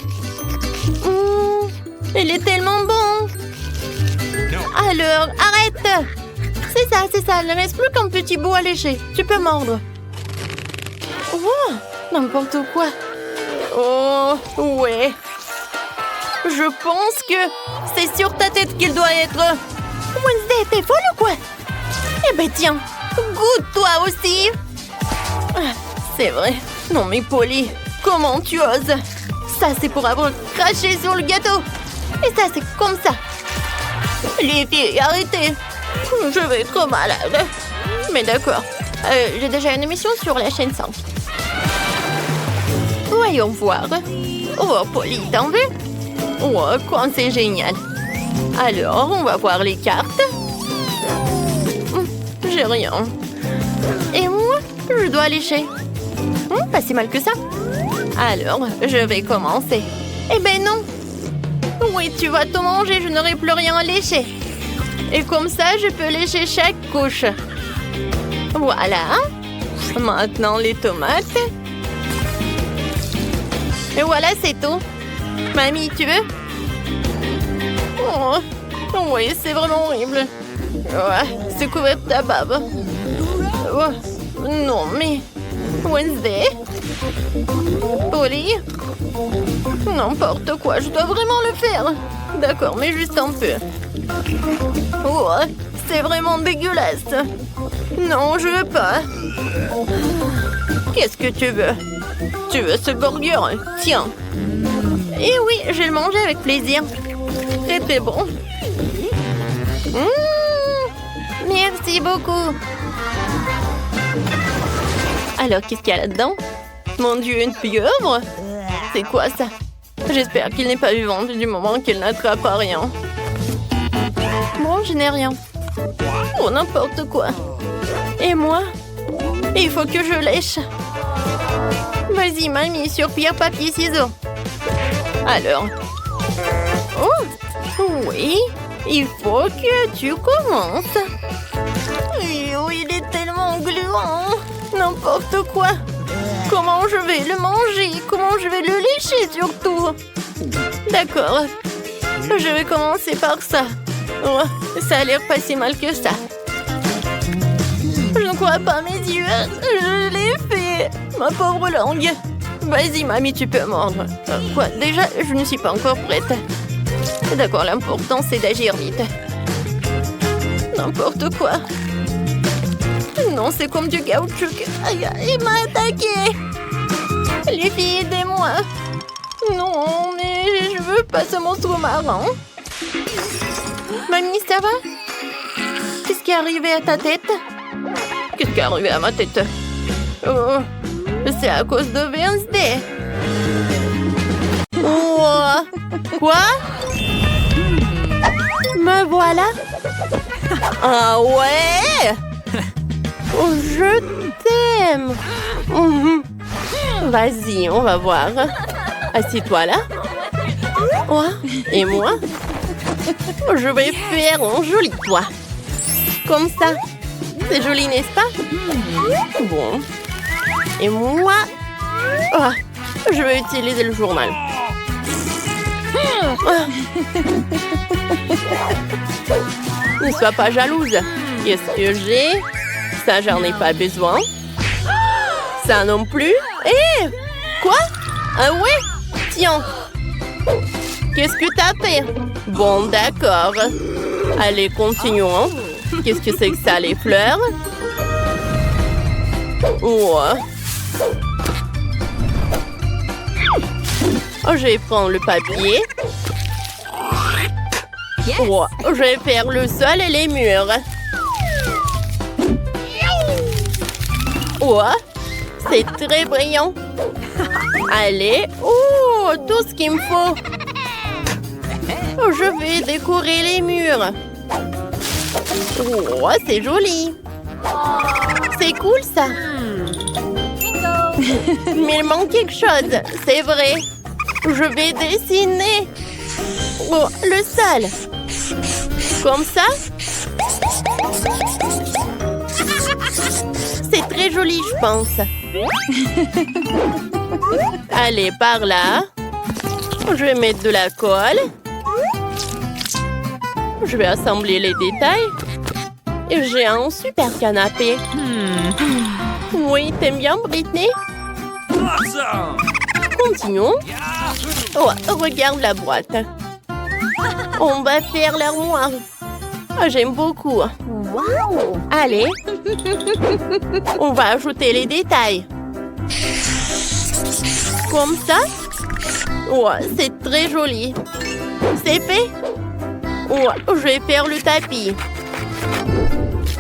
Il est tellement bon. Alors, arrête. C'est ça. Il ne reste plus qu'un petit bout à lécher. Tu peux mordre. Oh, n'importe quoi. Oh, ouais. Je pense que c'est sur ta tête qu'il doit être. Wednesday, t'es folle ou quoi? Eh ben tiens, goûte toi aussi. C'est vrai. Non mais Polly, comment tu oses? Ça c'est pour avoir craché sur le gâteau. Et ça c'est comme ça. Les filles, arrêtez. Je vais être malade. Mais d'accord. J'ai déjà une émission sur la chaîne 5. Voyons voir. Oh Polly, t'en veux? Oh, quand c'est génial. Alors, on va voir les cartes. J'ai rien. Et moi, je dois lécher. Pas si mal que ça. Alors, je vais commencer. Eh ben non. Oui, tu vas tout manger, je n'aurai plus rien à lécher. Et comme ça, je peux lécher chaque couche. Voilà. Maintenant, les tomates. Et voilà, c'est tout. Mamie, tu veux? Oh, oui, c'est vraiment horrible. Ouais, c'est couvert de ta bave. Oh, non, mais... Wednesday? Polly? N'importe quoi, je dois vraiment le faire. D'accord, mais juste un peu. Oh, c'est vraiment dégueulasse. Non, je veux pas. Qu'est-ce que tu veux? Tu veux ce burger? Tiens. Eh oui, je vais le manger avec plaisir. Très très bon. Merci beaucoup. Alors, qu'est-ce qu'il y a là-dedans? Mon Dieu, une pieuvre? C'est quoi ça? J'espère qu'il n'est pas vivant du moment qu'il n'attrape à rien. Bon, je n'ai rien. Oh, n'importe quoi. Et moi? Il faut que je lèche. Vas-y, mamie, sur pierre, papier, ciseaux. Alors. Oh, oui. Il faut que tu commences. Oui, il est tellement gluant. N'importe quoi. Comment je vais le manger? Comment je vais le lécher surtout? D'accord. Je vais commencer par ça. Oh, ça a l'air pas si mal que ça. Je ne crois pas mes yeux. Je l'ai fait. Ma pauvre langue. Vas-y, mamie, tu peux mordre. Quoi? Déjà, je ne suis pas encore prête. D'accord, l'important, c'est d'agir vite. N'importe quoi. Non, c'est comme du caoutchouc. Aïe, il m'a attaqué. Les filles, aidez-moi. Non, mais je veux pas ce monstre marin. Mamie, ça va? Qu'est-ce qui est arrivé à ta tête? Qu'est-ce qui est arrivé à ma tête? Oh, c'est à cause de Wednesday. Oh, quoi? Me voilà? Ah ouais? Oh, je t'aime. Vas-y, on va voir. Assieds-toi là. Oh, et moi? Je vais faire un joli toit. Comme ça. C'est joli, n'est-ce pas? Bon. Et moi? Oh, je vais utiliser le journal. Ne sois pas jalouse. Qu'est-ce que j'ai? Ça, j'en ai pas besoin. Ça non plus. Hé! Quoi? Ah ouais? Tiens. Qu'est-ce que t'as fait? Bon, d'accord. Allez, continuons. Qu'est-ce que c'est que ça, les fleurs? Oh. Je vais prendre le papier. Oh, je vais faire le sol et les murs. Oh, c'est très brillant. Allez, oh, tout ce qu'il me faut. Je vais décorer les murs. Oh, c'est joli. C'est cool, ça. Mais il manque quelque chose, c'est vrai. Je vais dessiner. Oh, le sol. Comme ça. C'est très joli, je pense. Allez, par là. Je vais mettre de la colle. Je vais assembler les détails. Et j'ai un super canapé. Oui, t'aimes bien, Britney? Continuons. Oh, regarde la boîte. On va faire l'armoire. Oh, j'aime beaucoup. Wow. Allez. On va ajouter les détails. Comme ça. Oh, c'est très joli. C'est fait. Oh, je vais faire le tapis.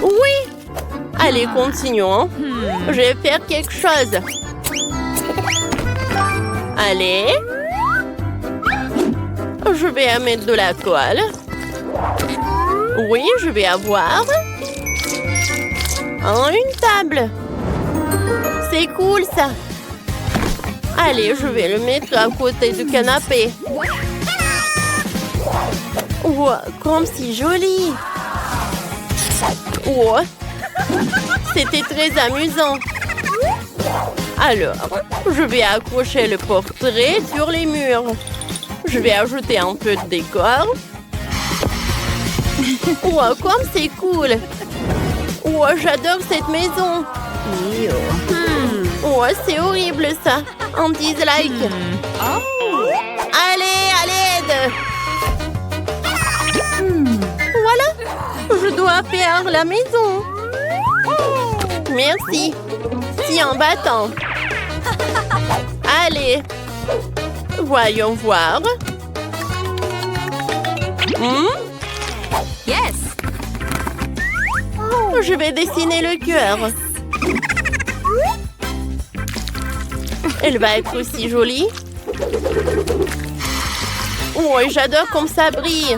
Oui. Allez, continuons. Je vais faire quelque chose. Allez. Je vais mettre de la colle. Oui, je vais avoir une table. C'est cool, ça. Allez, je vais le mettre à côté du canapé. Oh, comme c'est joli. Oh, c'était très amusant. Alors, je vais accrocher le portrait sur les murs. Je vais ajouter un peu de décor. Oh, comme c'est cool. Oh, j'adore cette maison. Oh, c'est horrible ça. Un dislike. Allez, à l'aide. Voilà. Je dois faire la maison. Merci. Tiens, bâton. Allez. Voyons voir. Yes. Je vais dessiner le cœur. Elle va être aussi jolie. Oh, j'adore comme ça brille.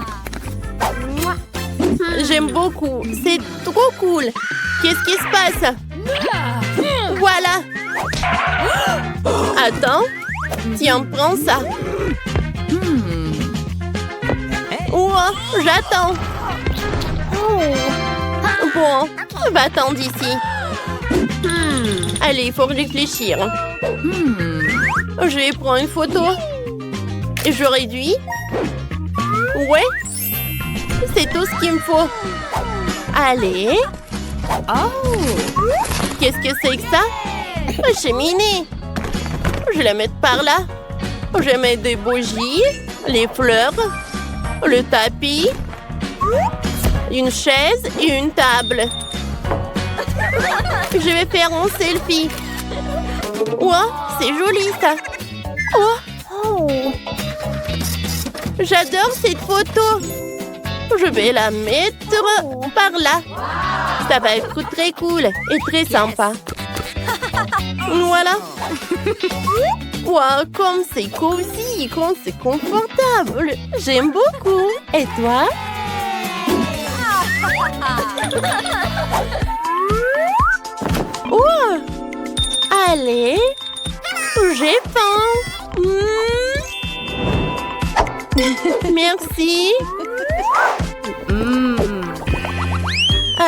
J'aime beaucoup. C'est trop cool. Qu'est-ce qui se passe? Voilà. Attends. Tiens, prends ça. Oh, j'attends. Bon, va-t'en d'ici. Allez, il faut réfléchir. Je vais prendre une photo. Et je réduis. Ouais. C'est tout ce qu'il me faut. Allez. Oh. Qu'est-ce que c'est que ça? Une cheminée. Je vais la mettre par là. Je vais mettre des bougies, les fleurs, le tapis, une chaise et une table. Je vais faire un selfie. Oh, c'est joli ça. Oh. J'adore cette photo. Je vais la mettre par là. Ça va être très cool et très sympa. Voilà. Wow, comme c'est cosy, comme c'est confortable. J'aime beaucoup. Et toi? Oh! Allez, j'ai faim. Merci.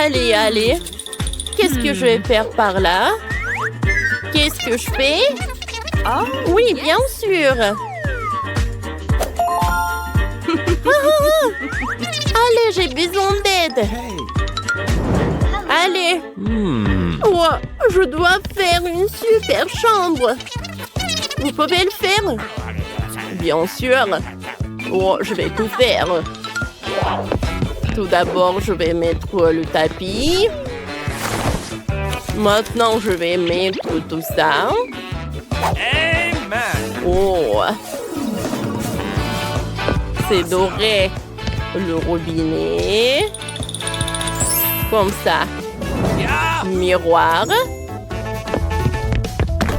Allez, allez. Qu'est-ce que je vais faire par là? Qu'est-ce que je fais? Oh. Oui, bien sûr. Allez, j'ai besoin d'aide. Allez. Oh, je dois faire une super chambre. Vous pouvez le faire? Bien sûr. Oh, je vais tout faire. Tout d'abord, je vais mettre le tapis. Maintenant, je vais mettre tout ça. Amen. Oh. C'est doré. Le robinet. Comme ça. Miroir.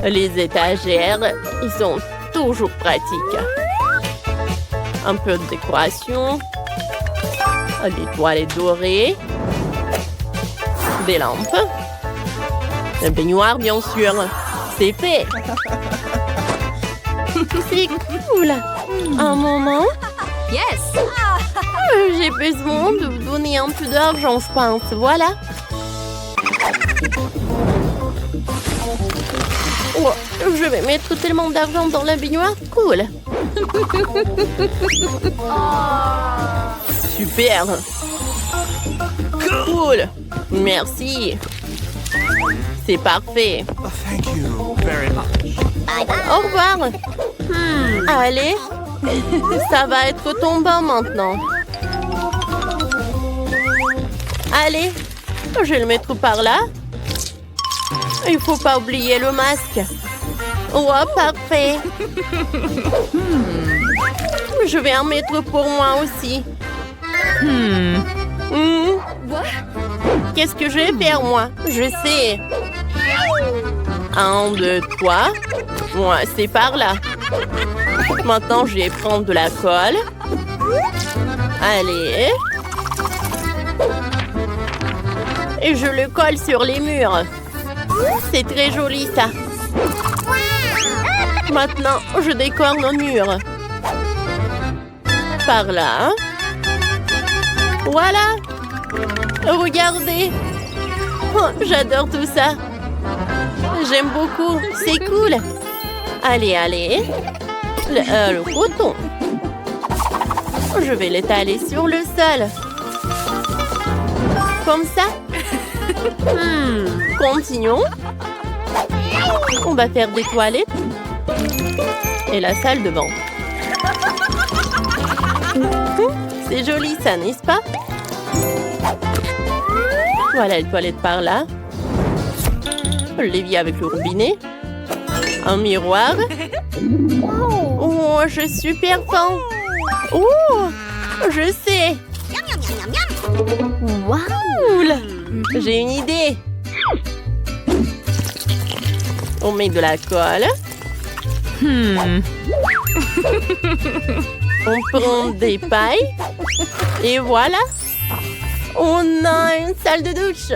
Les étagères, ils sont toujours pratiques. Un peu de décoration. Des toilettes dorées. Des lampes. Un baignoire, bien sûr. C'est fait. C'est cool. Un moment. Yes. J'ai besoin de vous donner un peu d'argent, je pense. Voilà. Oh, je vais mettre tellement d'argent dans la baignoire. Cool. Super. Cool. Merci. C'est parfait. Oh, thank you very much. Au revoir. Allez. Ça va être ton bain maintenant. Allez. Je vais le mettre par là. Il faut pas oublier le masque. Oh, parfait. Je vais en mettre pour moi aussi. Qu'est-ce que je vais faire, moi? Je sais. 1, 2, 3. Moi, c'est par là. Maintenant, je vais prendre de la colle. Allez. Et je le colle sur les murs. C'est très joli, ça. Maintenant, je décore nos murs. Par là. Voilà. Regardez. Oh, j'adore tout ça. J'aime beaucoup. C'est cool. Allez, allez. Le coton. Je vais l'étaler sur le sol. Comme ça. Continuons. On va faire des toilettes. Et la salle de bain. C'est joli ça, n'est-ce pas? Voilà les toilettes par là. l'évier avec le robinet. Un miroir. Oh, je suis super fan. Oh, je sais. Cool. J'ai une idée. On met de la colle. On prend des pailles. Et voilà. On a une salle de douche.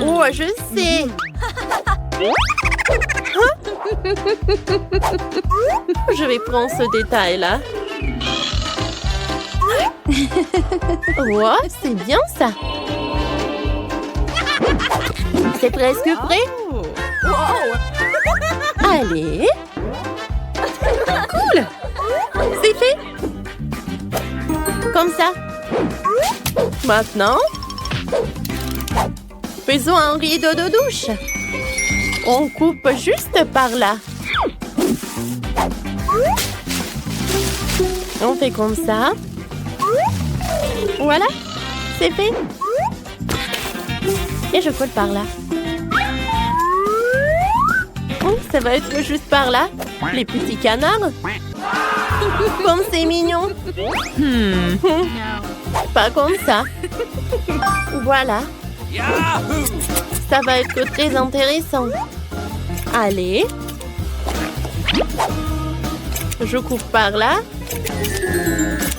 Oh, je sais. Je vais prendre ce détail-là. Oh, c'est bien ça. C'est presque prêt. Allez. Cool. C'est fait. Comme ça. Maintenant, faisons un rideau de douche. On coupe juste par là. On fait comme ça. Voilà, c'est fait. Et je colle par là. Oh, ça va être juste par là. Les petits canards. Comme c'est mignon. Pas comme ça. Voilà. Ça va être très intéressant. Allez. Je coupe par là.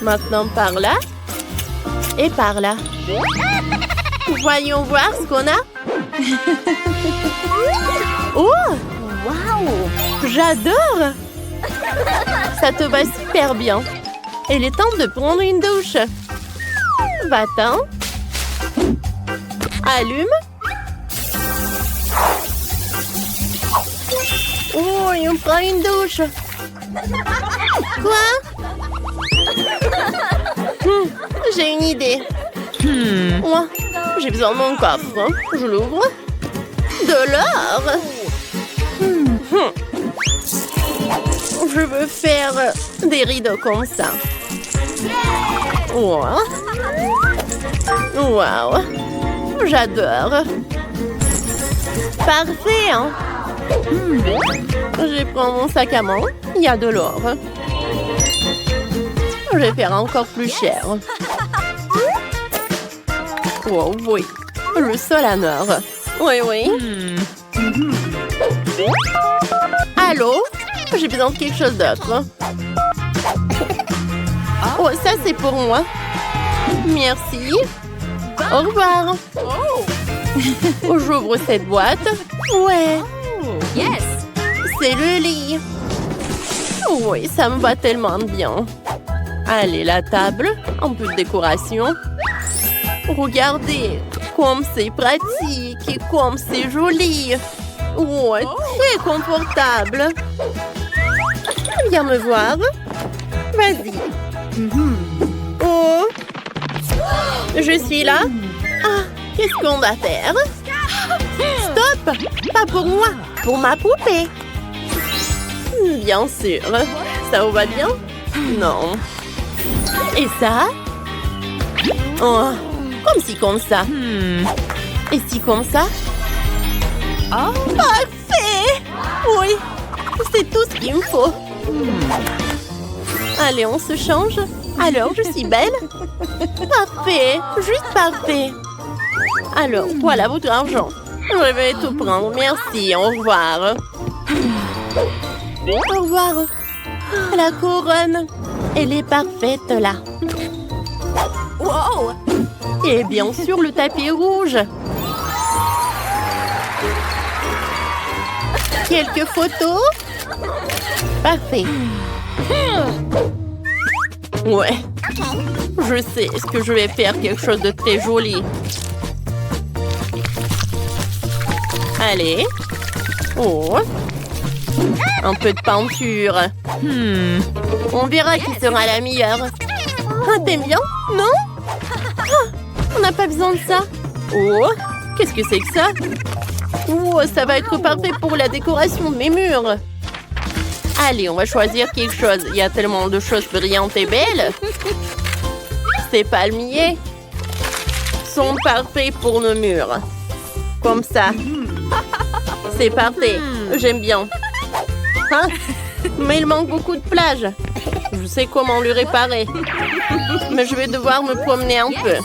Maintenant par là. Et par là. Voyons voir ce qu'on a. Oh! Waouh! J'adore! Ça te va super bien. Il est temps de prendre une douche. Va-t'en. Allume. Oh, et on prend une douche. Quoi? J'ai une idée. Moi, j'ai besoin de mon coffre. Je l'ouvre. De l'or. Je veux faire des rideaux comme ça. Wow. Wow. J'adore. Parfait, hein? Je prends mon sac à main. Il y a de l'or. Je vais faire encore plus cher. Oh oui. Le sol en or. Oui, oui. Allô? J'ai besoin de quelque chose d'autre. Oh, ça c'est pour moi. Merci. Au revoir. J'ouvre cette boîte. Ouais. Yes. C'est le lit. Oui, ça me va tellement bien. Allez, la table. Un peu de décoration. Regardez, comme c'est pratique et comme c'est joli. Ouais, très confortable. Viens me voir. Vas-y. Oh. Je suis là. Ah, qu'est-ce qu'on va faire? Stop! Pas pour moi, pour ma poupée. Bien sûr. Ça vous va bien? Non. Et ça? Oh, comme si comme ça. Et si comme ça? Oh. Parfait! Oui, c'est tout ce qu'il me faut. Allez, on se change. Alors, je suis belle? Parfait, juste parfait. Alors, voilà votre argent. Je vais tout prendre. Merci, au revoir. Au revoir. La couronne, elle est parfaite là. Wow! Et bien sûr, le tapis rouge. Quelques photos. Parfait. Ouais. Je sais ce que je vais faire, quelque chose de très joli. Allez. Oh. Un peu de peinture. On verra qui sera la meilleure. Ah, t'aimes bien? Non? Ah, on n'a pas besoin de ça. Oh, qu'est-ce que c'est que ça? Oh, ça va être parfait pour la décoration de mes murs. Allez, on va choisir quelque chose. Il y a tellement de choses brillantes et belles. Ces palmiers sont parfaits pour nos murs. Comme ça. C'est parfait. J'aime bien. Hein? Mais il manque beaucoup de plage. Je sais comment le réparer. Mais je vais devoir me promener un peu.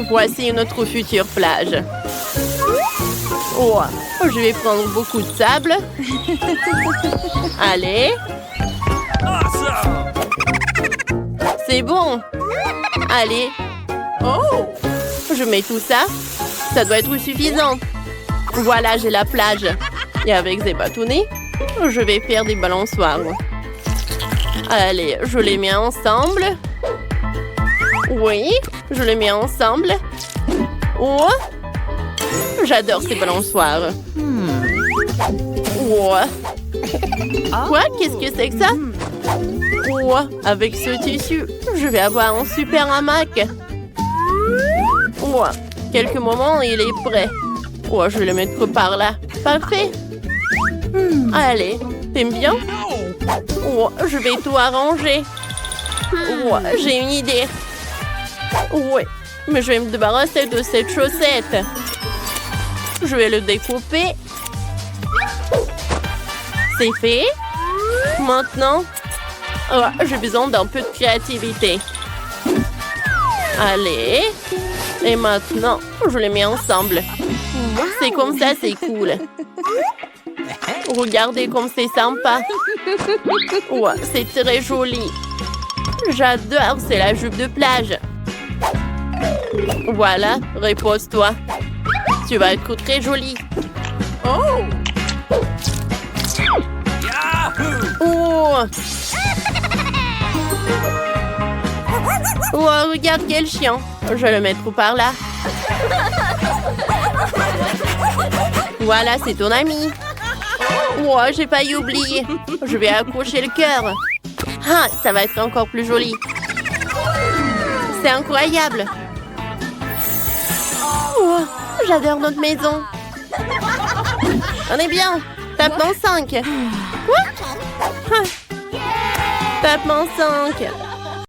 Voici notre future plage. Oh, je vais prendre beaucoup de sable. Allez. Awesome! C'est bon. Allez. Oh! Je mets tout ça. Ça doit être suffisant. Voilà, j'ai la plage. Et avec ces bâtonnets, je vais faire des balançoires. Allez, je les mets ensemble. Oui, je les mets ensemble. Oh! J'adore ces balançoires. Oh! Quoi? Qu'est-ce que c'est que ça? Oh! Avec ce tissu, je vais avoir un super hamac. Oh! Quelques moments, il est prêt. Oh, je vais le mettre par là. Parfait. Allez, t'aimes bien? Oh, je vais tout arranger. Oh, j'ai une idée. Ouais, mais je vais me débarrasser de cette chaussette. Je vais le découper. C'est fait. Maintenant, oh, j'ai besoin d'un peu de créativité. Allez. Et maintenant, je les mets ensemble. C'est comme ça, c'est cool. Regardez comme c'est sympa. Ouais, c'est très joli. J'adore, c'est la jupe de plage. Voilà, repose-toi. Tu vas être très jolie. Yahoo! Oh! Oh, regarde quel chien. Je vais le mettre par là. Voilà, c'est ton ami. Oh, j'ai failli oublier. Je vais accrocher le cœur. Ah, ça va être encore plus joli. C'est incroyable. Oh, j'adore notre maison. On est bien. Tapement 5. Quoi? Ah. Tapement 5.